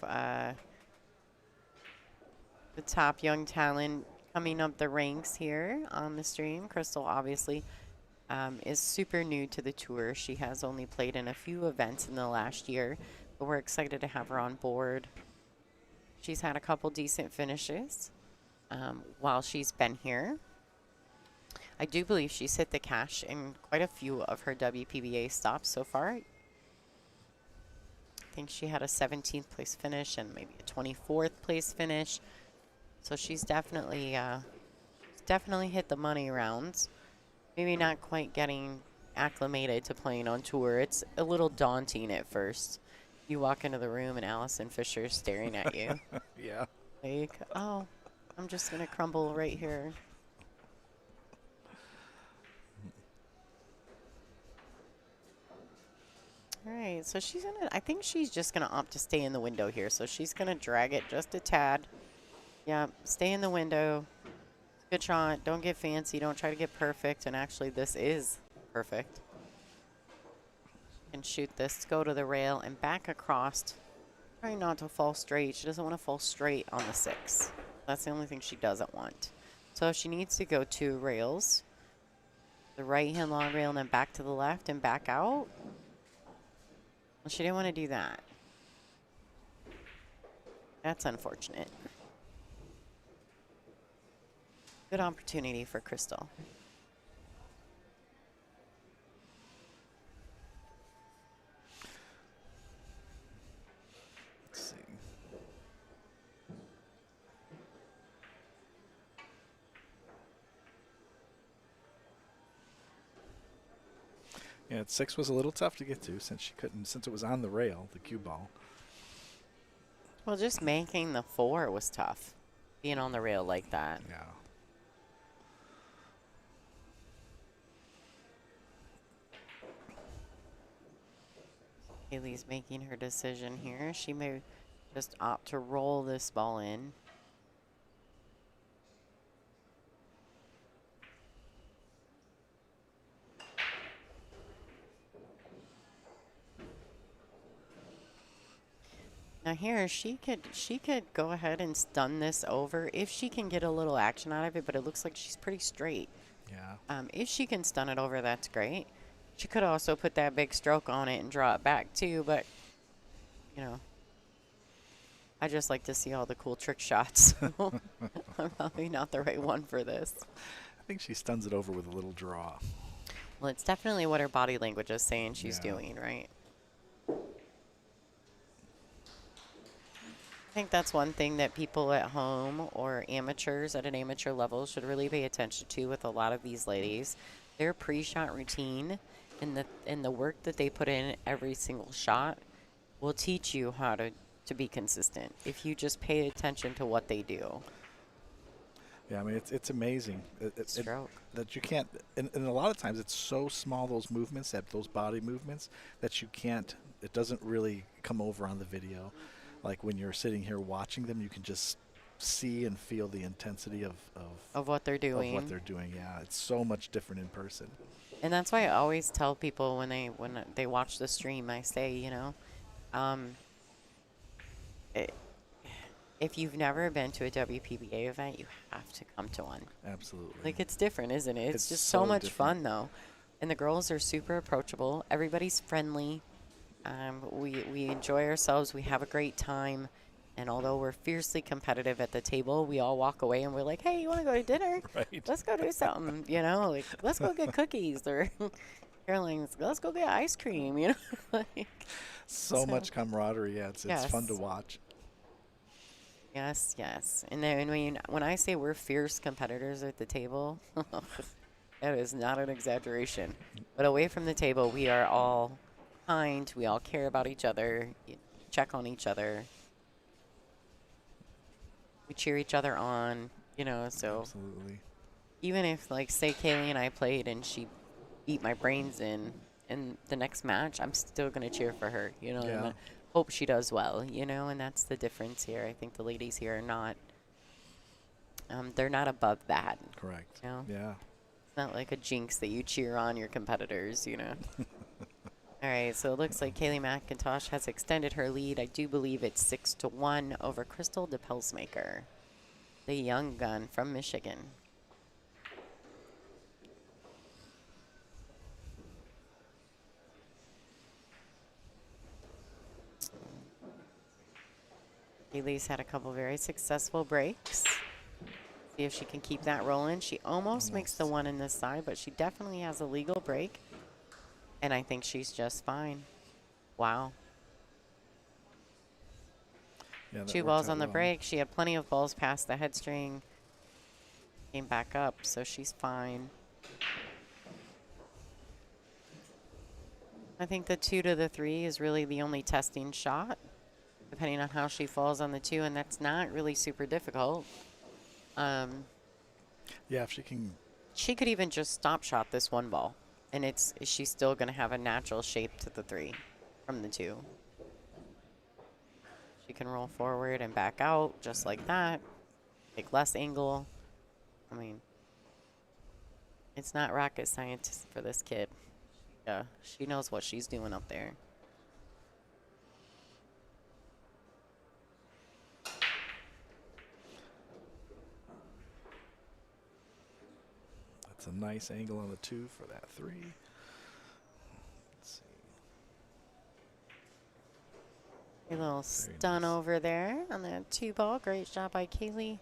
the top young talent coming up the ranks here on the stream. Krystal obviously is super new to the tour. She has only played in a few events in the last year, but we're excited to have her on board. She's had a couple decent finishes while she's been here. I do believe she's hit the cash in quite a few of her WPBA stops so far. I think she had a 17th place finish and maybe a 24th place finish. So she's definitely hit the money rounds. Maybe not quite getting acclimated to playing on tour. It's a little daunting at first. You walk into the room and Allison Fisher's staring at you. Yeah. Like, oh, I'm just going to crumble right here. All right, so I think she's just going to opt to stay in the window here. So she's going to drag it just a tad. Yeah, stay in the window. Good shot. Don't get fancy. Don't try to get perfect. And actually, this is perfect. And shoot this. Go to the rail and back across. Trying not to fall straight. She doesn't want to fall straight on the 6. That's the only thing she doesn't want. So she needs to go 2 rails. The right-hand long rail and then back to the left and back out. Well, she didn't want to do that. That's unfortunate. Good opportunity for Krystal. Let's see. Yeah, 6 was a little tough to get to since it was on the rail, the cue ball. Well, just making the 4 was tough. Being on the rail like that. Yeah. Kaylee's making her decision here. She may just opt to roll this ball in. Now here, she could go ahead and stun this over if she can get a little action out of it, but it looks like she's pretty straight. Yeah. If she can stun it over, that's great. She could also put that big stroke on it and draw it back too, but, you know, I just like to see all the cool trick shots. I'm probably not the right one for this. I think she stuns it over with a little draw. Well, it's definitely what her body language is saying she's Yeah. doing, right? I think that's one thing that people at home or amateurs at an amateur level should really pay attention to with a lot of these ladies. Their pre-shot routine and the work that they put in every single shot will teach you how to be consistent if you just pay attention to what they do. Yeah, I mean, it's amazing Stroke. that you can't, and a lot of times it's so small, those movements, those body movements, that you can't, it doesn't really come over on the video. Like when you're sitting here watching them, you can just see and feel the intensity Of what they're doing. Of what they're doing, yeah. It's so much different in person. And that's why I always tell people when they watch the stream, I say, if you've never been to a WPBA event, you have to come to one. Absolutely. Like, it's different, isn't it? It's just so so much different. fun, though. And the girls are super approachable. Everybody's friendly. We enjoy ourselves. We have a great time. And although we're fiercely competitive at the table, we all walk away and we're like, hey, you want to go to dinner? Right. Let's go do something, like, let's go get cookies. Or Caroline's, let's go get ice cream, like, so much camaraderie, yeah. It's fun to watch. Yes, yes. And then when I say we're fierce competitors at the table, that is not an exaggeration. But away from the table, we are all kind. We all care about each other, check on each other. We cheer each other on, so. Absolutely. Even if, like, say Kaylee and I played and she beat my brains in the next match, I'm still going to cheer for her, Yeah. and hope she does well, and that's the difference here. I think the ladies here are not, they're not above that. Correct. It's Yeah. not like a jinx that you cheer on your competitors, All right, so it looks like Kaylee McIntosh has extended her lead. I do believe it's 6-1 over Krystal Depelsmaker, the young gun from Michigan. Kaylee's had a couple very successful breaks. See if she can keep that rolling. She almost makes the one in this side, but she definitely has a legal break. And I think she's just fine. Wow. Yeah, that 2 worked balls out on the well. break. She had plenty of balls past the head string. Came back up, so she's fine. I think the 2 to the 3 is really the only testing shot, depending on how she falls on the 2, and that's not really super difficult. Yeah, if she can. She could even just stop shot this 1 ball, and she's still going to have a natural shape to the 3 from the 2. She can roll forward and back out just like that, take less angle. I mean, it's not rocket science for this kid. Yeah, she knows what she's doing up there. That's a nice angle on the 2 for that 3. Let's see. A little Very stun nice. over there on that 2 ball. Great shot by Kaylee.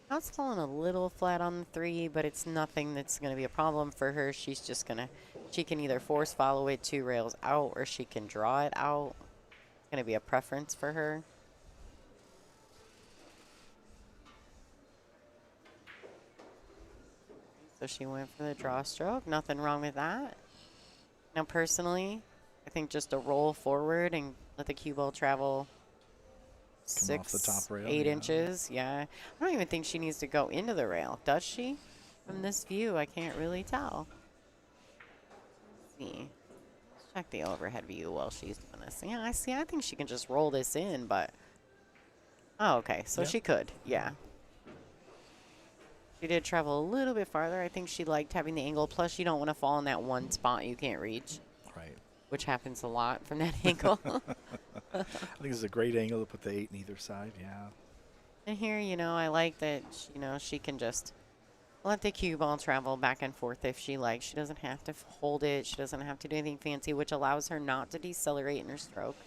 That's falling a little flat on the 3, but it's nothing that's going to be a problem for her. She's just going to, she can either force follow it 2 rails out or she can draw it out. It's going to be a preference for her. So she went for the draw stroke. Nothing wrong with that. Now, personally, I think just a roll forward and let the cue ball travel Come off the top rail, 8 yeah. inches. Yeah. I don't even think she needs to go into the rail. Does she? From this view, I can't really tell. Let's see. Let's check the overhead view while she's doing this. Yeah, I see. I think she can just roll this in, but. Oh, okay. So Yep. she could. Yeah. She did travel a little bit farther. I think she liked having the angle. Plus, you don't want to fall in that one spot you can't reach, Right. which happens a lot from that angle. I think this is a great angle to put the 8 in either side. Yeah. And here, I like that, she can just let the cue ball travel back and forth if she likes. She doesn't have to hold it. She doesn't have to do anything fancy, which allows her not to decelerate in her stroke.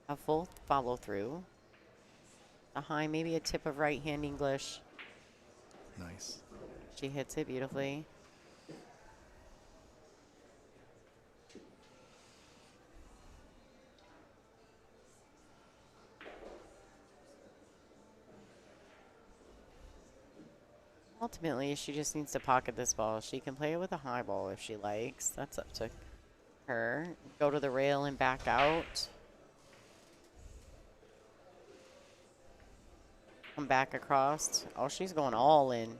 A full follow through. A high, maybe a tip of right hand English. Nice. She hits it beautifully. Ultimately, she just needs to pocket this ball. She can play it with a high ball if she likes. That's up to her. Go to the rail and back out. Come back across. Oh, she's going all in.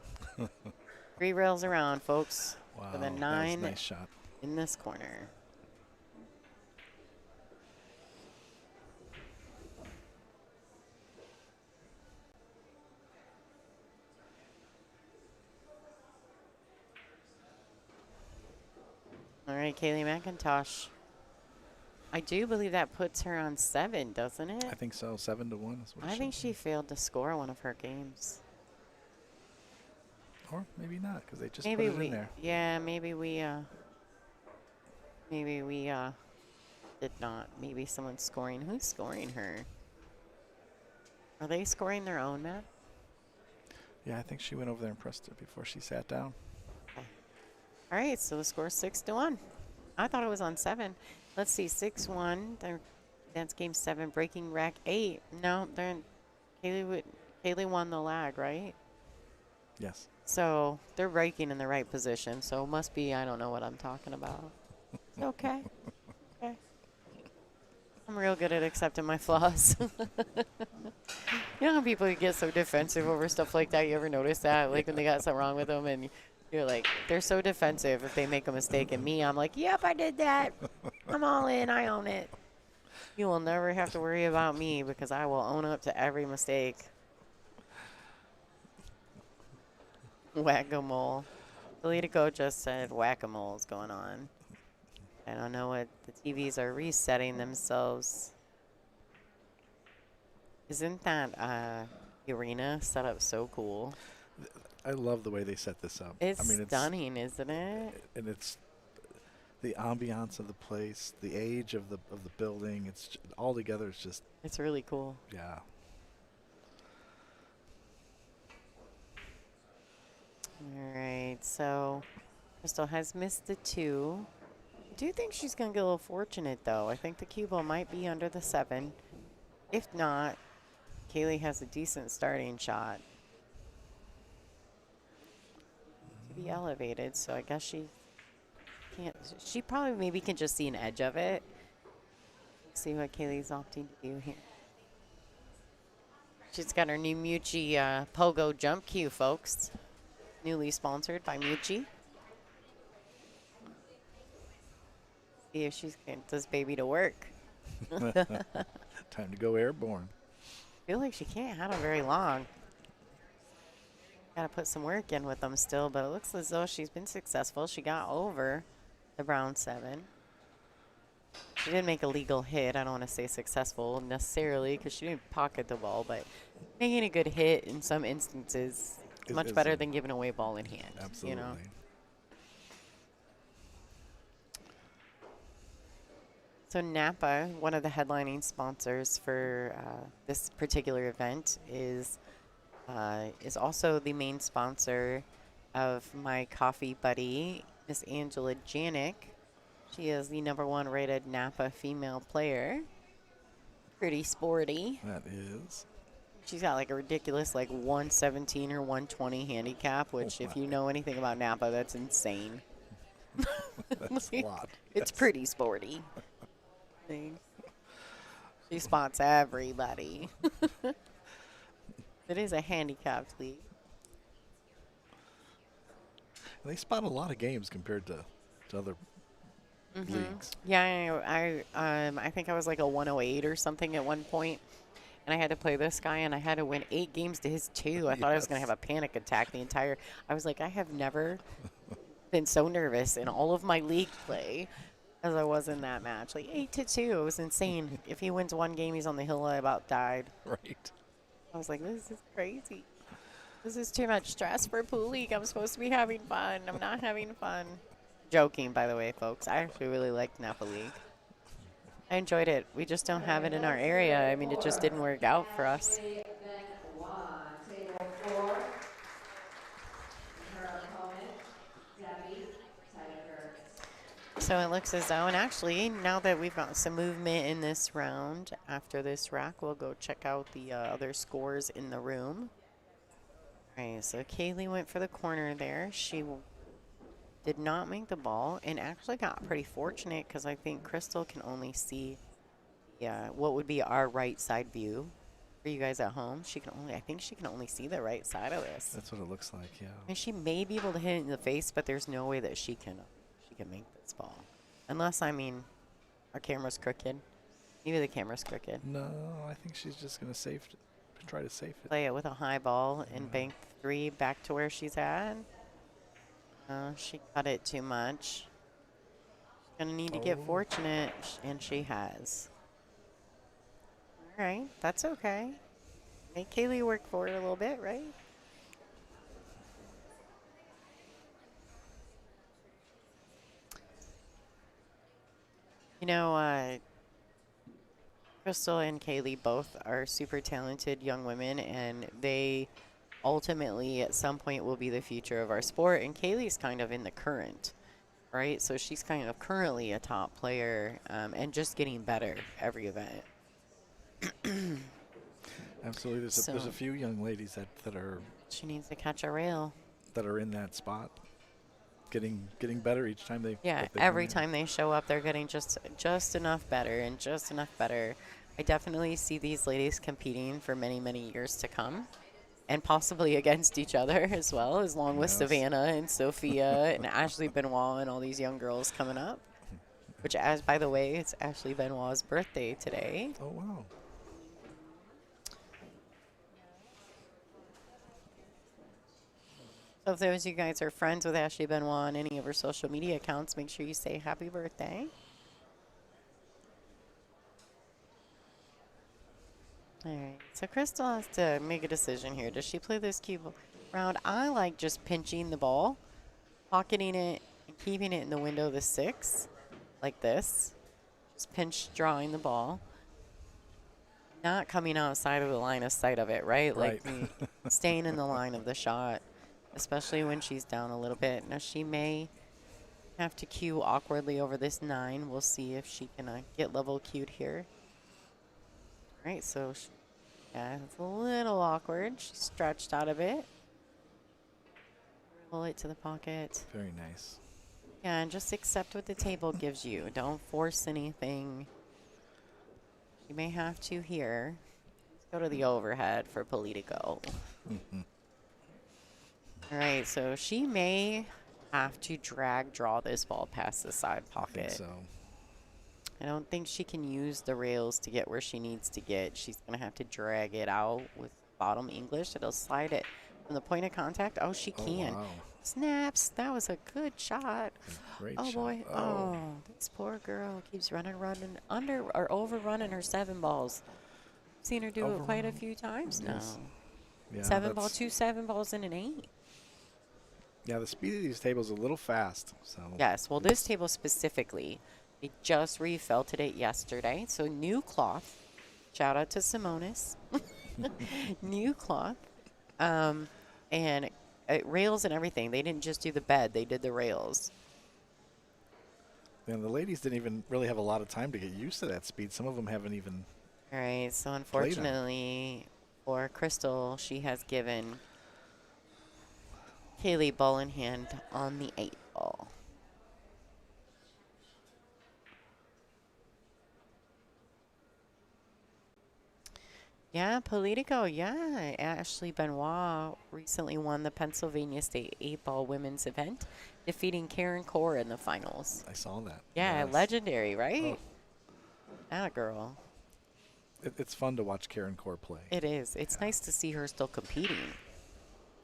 3 rails around, folks. Wow, For the that was 9 a nice shot. in this corner. All right, Kaylee McIntosh. I do believe that puts her on 7, doesn't it? I think so. 7-1 is what I it think should she be. failed to score one of her games. Or maybe not, because they just Maybe put it we, in there. yeah, maybe we did not. Maybe someone's scoring. Who's scoring her? Are they scoring their own, Matt? Yeah, I think she went over there and pressed it before she sat down. Okay. All right, so the score is 6-1. I thought it was on 7. Let's see, 6-1. That's game 7. Breaking rack 8. No, Kaylee won the lag, right? Yes. So they're breaking in the right position. So it must be, I don't know what I'm talking about. It's okay. Okay. I'm real good at accepting my flaws. You know how people get so defensive over stuff like that? You ever notice that? Like when they got something wrong with them and you're like, they're so defensive if they make a mistake. And me, I'm like, yep, I did that. I'm all in. I own it. You will never have to worry about me because I will own up to every mistake. Whack-a-mole. Politico just said whack-a-mole is going on. I don't know what the TVs are resetting themselves. Isn't that arena set up so cool? I love the way they set this up. It's I mean, stunning, isn't it? And it's the ambiance of the place, the age of the building. It's all together. It's just, It's really cool. yeah. All right, so Krystal has missed the 2. I do think she's going to get a little fortunate, though. I think the cue ball might be under the 7. If not, Kaylee has a decent starting shot to be elevated, so I guess she can't. She probably maybe can just see an edge of it. See what Kaylee's opting to do here. She's got her new Mucci Pogo jump cue, folks. Newly sponsored by Mucci. See if she's getting this baby to work. Time to go airborne. I feel like she can't have them very long. Got to put some work in with them still, but it looks as though she's been successful. She got over the brown 7. She did make a legal hit. I don't want to say successful necessarily because she didn't pocket the ball, but making a good hit in some instances is much better than giving away ball in hand. Absolutely. You know? So Napa, one of the headlining sponsors for this particular event, is also the main sponsor of my coffee buddy, Miss Angela Janik. She is the #1 rated Napa female player. Pretty sporty. That is. She's got like a ridiculous like 117 or 120 handicap, which if you know anything about Napa, that's insane. That's a lot. It's pretty sporty. She spots everybody. It is a handicapped league. They spot a lot of games compared to other leagues. Yeah, I think I was like a 108 or something at one point, and I had to play this guy, and I had to win 8 games to his 2. I thought I was going to have a panic attack the entire. I was like, I have never been so nervous in all of my league play as I was in that match. Like 8-2, it was insane. If he wins one game, he's on the hill. I about died. Right. I was like, this is crazy. This is too much stress for pool league. I'm supposed to be having fun. I'm not having fun. Joking, by the way, folks. I actually really liked Napa League. I enjoyed it. We just don't have it in our area. I mean, it just didn't work out for us. So it looks as though, and actually, now that we've got some movement in this round, after this rack, we'll go check out the other scores in the room. All right, so Kaylee went for the corner there. She did not make the ball and actually got pretty fortunate because I think Krystal can only see what would be our right side view. For you guys at home, I think she can only see the right side of this. That's what it looks like, yeah. And she may be able to hit it in the face, but there's no way that she can make this ball. Unless, I mean, our camera's crooked. Maybe the camera's crooked. No, I think she's just going to try to safe it. Play it with a high ball and bank 3 back to where she's at. She cut it too much. She's going to need to get fortunate, and she has. All right, that's okay. Make Kaylee work for it a little bit, right? You know, Krystal and Kaylee both are super talented young women, and they ultimately at some point will be the future of our sport. And Kaylee's kind of in the current, right? So she's kind of currently a top player and just getting better every event. Absolutely. There's a few young ladies that are. She needs to catch a rail. That are in that spot, getting better each time they. Yeah, every time they show up, they're getting just enough better and just enough better. I definitely see these ladies competing for many, many years to come, and possibly against each other as well, as long with Savannah and Sophia and Ashley Benoit and all these young girls coming up. Which, by the way, it's Ashley Benoit's birthday today. Oh wow. So if those of you guys are friends with Ashley Benoit on any of her social media accounts, make sure you say happy birthday. All right, so Krystal has to make a decision here. Does she play this cube round? I like just pinching the ball, pocketing it, and keeping it in the window of the 6, like this. Just pinch drawing the ball. Not coming outside of the line of sight of it, right? Like staying in the line of the shot. Especially when she's down a little bit. Now, she may have to cue awkwardly over this 9. We'll see if she can get level cued here. All right, so, yeah, it's a little awkward. She's stretched out of it. Roll it to the pocket. Very nice. Yeah, and just accept what the table gives you. Don't force anything. You may have to here. Let's go to the overhead for Politico. All right, so she may have to draw this ball past the side pocket. I think so. I don't think she can use the rails to get where she needs to get. She's going to have to drag it out with bottom English. It'll slide it from the point of contact. Oh, she can. Wow. Snaps. That was a good shot. Great oh, shot. boy. Oh, this poor girl keeps running under or overrunning her 7 balls. Seen her do it quite a few times now. Yes. Yeah, 7 ball, 2 7 balls in an 8. Yeah, the speed of these tables is a little fast. So Yes, well, this table specifically, we just refelted it yesterday. So new cloth. Shout out to Simonis. New cloth. And rails and everything. They didn't just do the bed. They did the rails. And the ladies didn't even really have a lot of time to get used to that speed. Some of them haven't even. All right, so unfortunately for Krystal, she has given Kaylee ball in hand on the 8 ball. Yeah, Politico, yeah. Ashley Benoit recently won the Pennsylvania State 8-ball women's event, defeating Karen Core in the finals. I saw that. Yeah, Yes. legendary, right? Oh. That girl. It's fun to watch Karen Core play. It is. It's nice to see her still competing.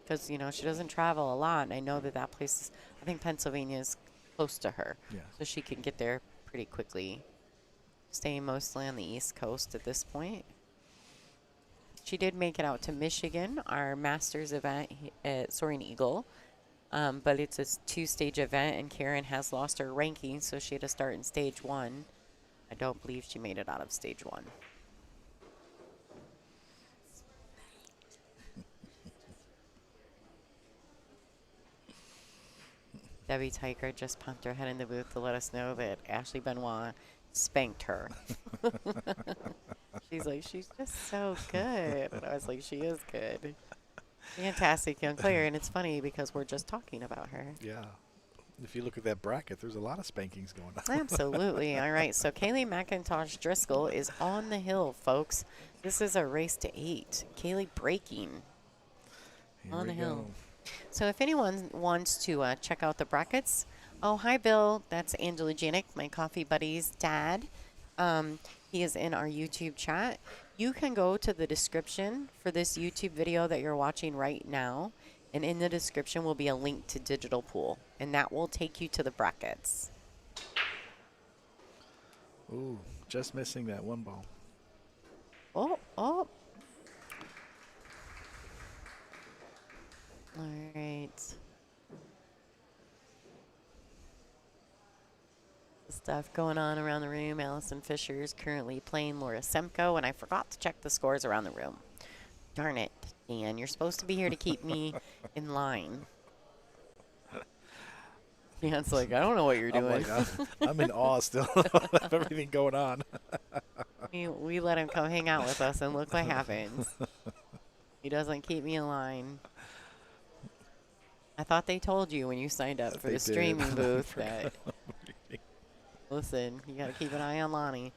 Because, you know, she doesn't travel a lot, and I know that place is, I think Pennsylvania is close to her. Yeah. So she can get there pretty quickly. Staying mostly on the East Coast at this point. She did make it out to Michigan, our Masters event at Soaring Eagle. But it's a 2-stage event, and Karen has lost her ranking, so she had to start in stage 1. I don't believe she made it out of stage 1. Debbie Tyker just popped her head in the booth to let us know that Ashley Benoit spanked her. She's like, she's just so good. And I was like, she is good. Fantastic young player. And it's funny because we're just talking about her. Yeah. If you look at that bracket, there's a lot of spankings going on. Absolutely. All right. So Kaylee McIntosh Driscoll is on the hill, folks. This is a race to 8. Kaylee breaking Here on we the hill. go. So if anyone wants to check out the brackets, oh, hi, Bill. That's Angela Janik, my coffee buddy's dad. He is in our YouTube chat. You can go to the description for this YouTube video that you're watching right now, and in the description will be a link to Digital Pool, and that will take you to the brackets. Ooh, just missing that one ball. Oh. All right. Stuff going on around the room. Allison Fisher is currently playing Laura Semko, and I forgot to check the scores around the room. Darn it, Dan. You're supposed to be here to keep me in line. Dan's like, I don't know what you're doing. I'm in awe still of everything going on. We let him come hang out with us, and look what happens. He doesn't keep me in line. I thought they told you when you signed up for the streaming booth that, listen, you got to keep an eye on Lonnie.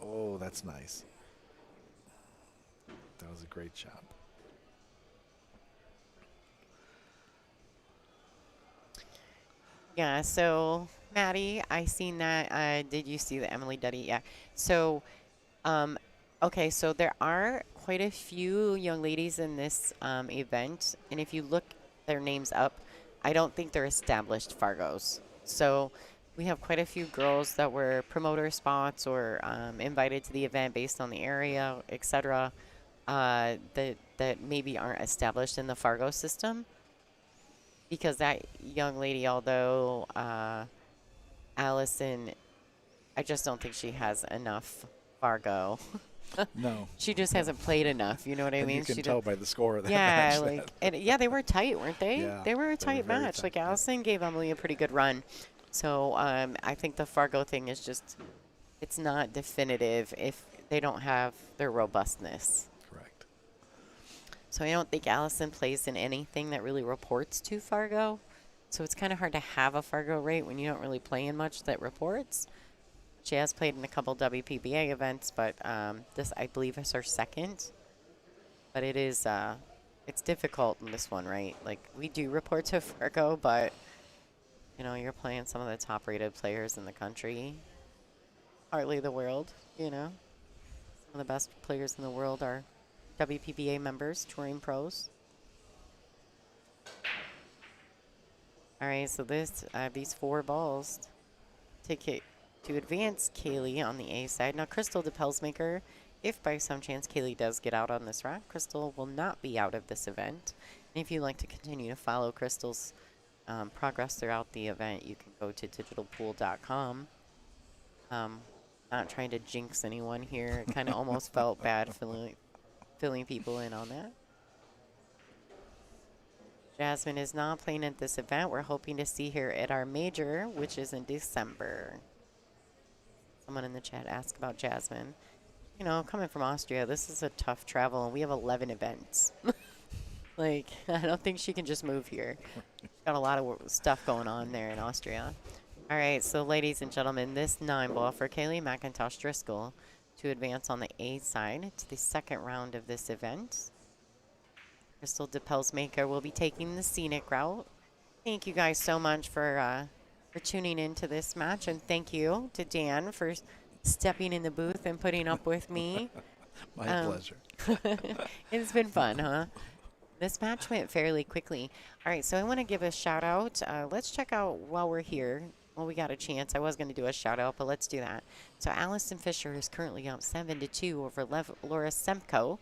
Oh, that's nice. That was a great job. Yeah, so, Maddie, I seen that. Did you see the Emily Duddy? Yeah. So, okay, so there are quite a few young ladies in this event, and if you look their names up, I don't think they're established Fargos. So we have quite a few girls that were promoter spots or invited to the event based on the area, etc. That maybe aren't established in the Fargo system. Because that young lady, although Allison, I just don't think she has enough Fargo. No. She just hasn't played enough. You know what I mean? You can she tell by the score of that yeah, match. like and yeah, they were tight, weren't they? Yeah, they were a they tight were very match. tight, Like yeah. Allison gave Emily a pretty good run. So I think the Fargo thing is just, it's not definitive if they don't have their robustness. Correct. So I don't think Allison plays in anything that really reports to Fargo. So it's kind of hard to have a Fargo rate when you don't really play in much that reports. She has played in a couple WPBA events, but this, I believe, is her second. But it is, it's difficult in this one, right? Like, we do report to Fargo, but, you know, you're playing some of the top-rated players in the country. Hardly the world, you know. Some of the best players in the world are WPBA members, touring pros. All right, so this these 4 balls take it to advance Kaylee on the A side. Now, Krystal Depelsmaker, if by some chance Kaylee does get out on this rack, Krystal will not be out of this event. And if you'd like to continue to follow Krystal's progress throughout the event, you can go to digitalpool.com. Not trying to jinx anyone here. It kind of almost felt bad filling people in on that. Jasmine is not playing at this event. We're hoping to see her at our major, which is in December. Someone in the chat asked about Jasmine. You know, coming from Austria, this is a tough travel, and we have 11 events. Like, I don't think she can just move here. She's got a lot of stuff going on there in Austria. All right, so ladies and gentlemen, this 9-ball for Kaylee McIntosh Driscoll to advance on the A side to the second round of this event. Krystal Depelsmaker will be taking the scenic route. Thank you guys so much for tuning into this match, and thank you to Dan for stepping in the booth and putting up with me. My pleasure. It's been fun, huh? This match went fairly quickly. All right, so I want to give a shout out. Let's check out while we're here. Well, we got a chance. I was going to do a shout out, but let's do that. So Allison Fisher is currently up 7-2 over Laura Semko.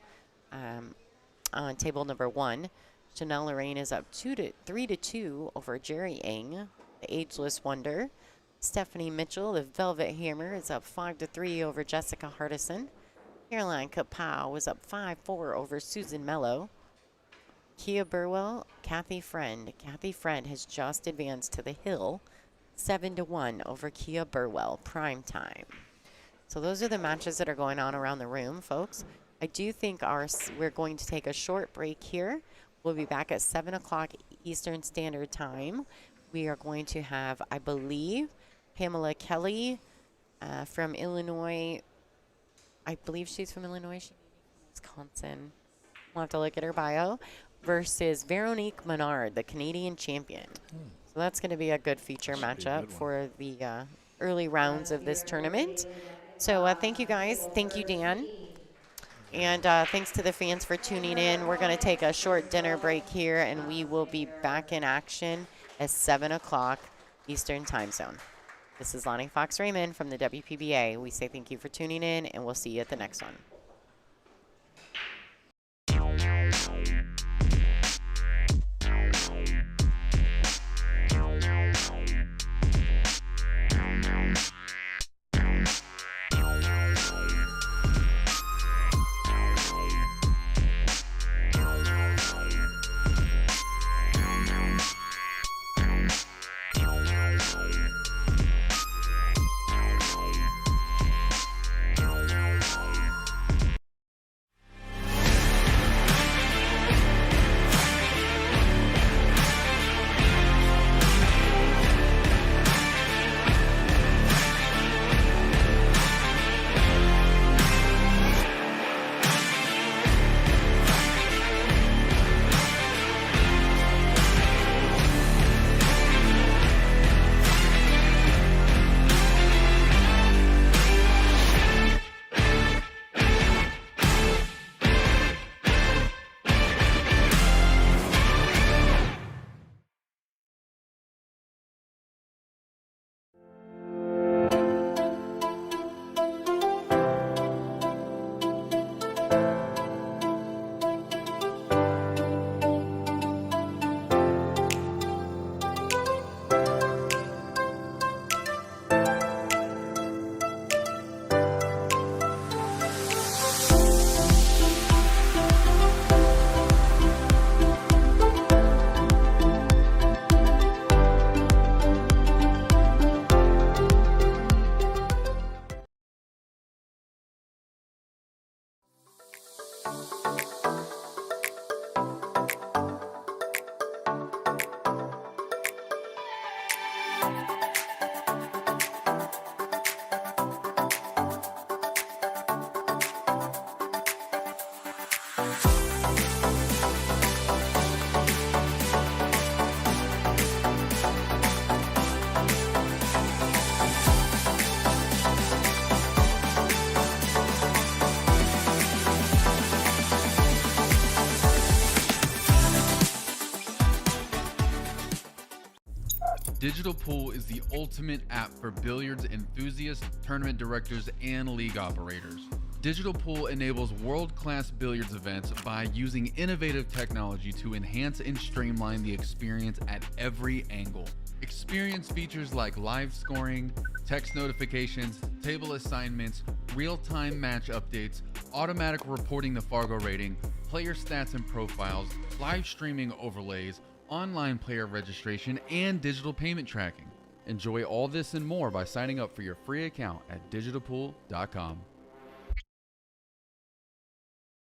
On table number 1, Chanel Lorraine is up 3-2 over Jerry Eng, the ageless wonder. Stephanie Mitchell, the Velvet Hammer, is up 5-3 over Jessica Hardison. Caroline Kapow is up 5-4 over Susan Mello. Kia Burwell, Kathy Friend. Kathy Friend has just advanced to the hill, 7-1 over Kia Burwell, prime time. So those are the matches that are going on around the room, folks. I do think we're going to take a short break here. We'll be back at 7 o'clock Eastern Standard Time. We are going to have, I believe, Pamela Kelly from Illinois. I believe she's from Illinois. She may be from Wisconsin. We'll have to look at her bio. Versus Veronique Menard, the Canadian champion. So that's going to be a good feature matchup for the early rounds of this tournament. So thank you, guys. Thank you, Dan. And thanks to the fans for tuning in. We're going to take a short dinner break here, and we will be back in action at 7 o'clock Eastern Time Zone. This is Lonnie Fox Raymond from the WPBA. We say thank you for tuning in, and we'll see you at the next one. Digital Pool is the ultimate app for billiards enthusiasts, tournament directors, and league operators. Digital Pool enables world-class billiards events by using innovative technology to enhance and streamline the experience at every angle. Experience features like live scoring, text notifications, table assignments, real-time match updates, automatic reporting the Fargo rating, player stats and profiles, live streaming overlays, online player registration, and digital payment tracking. Enjoy all this and more by signing up for your free account at digitalpool.com.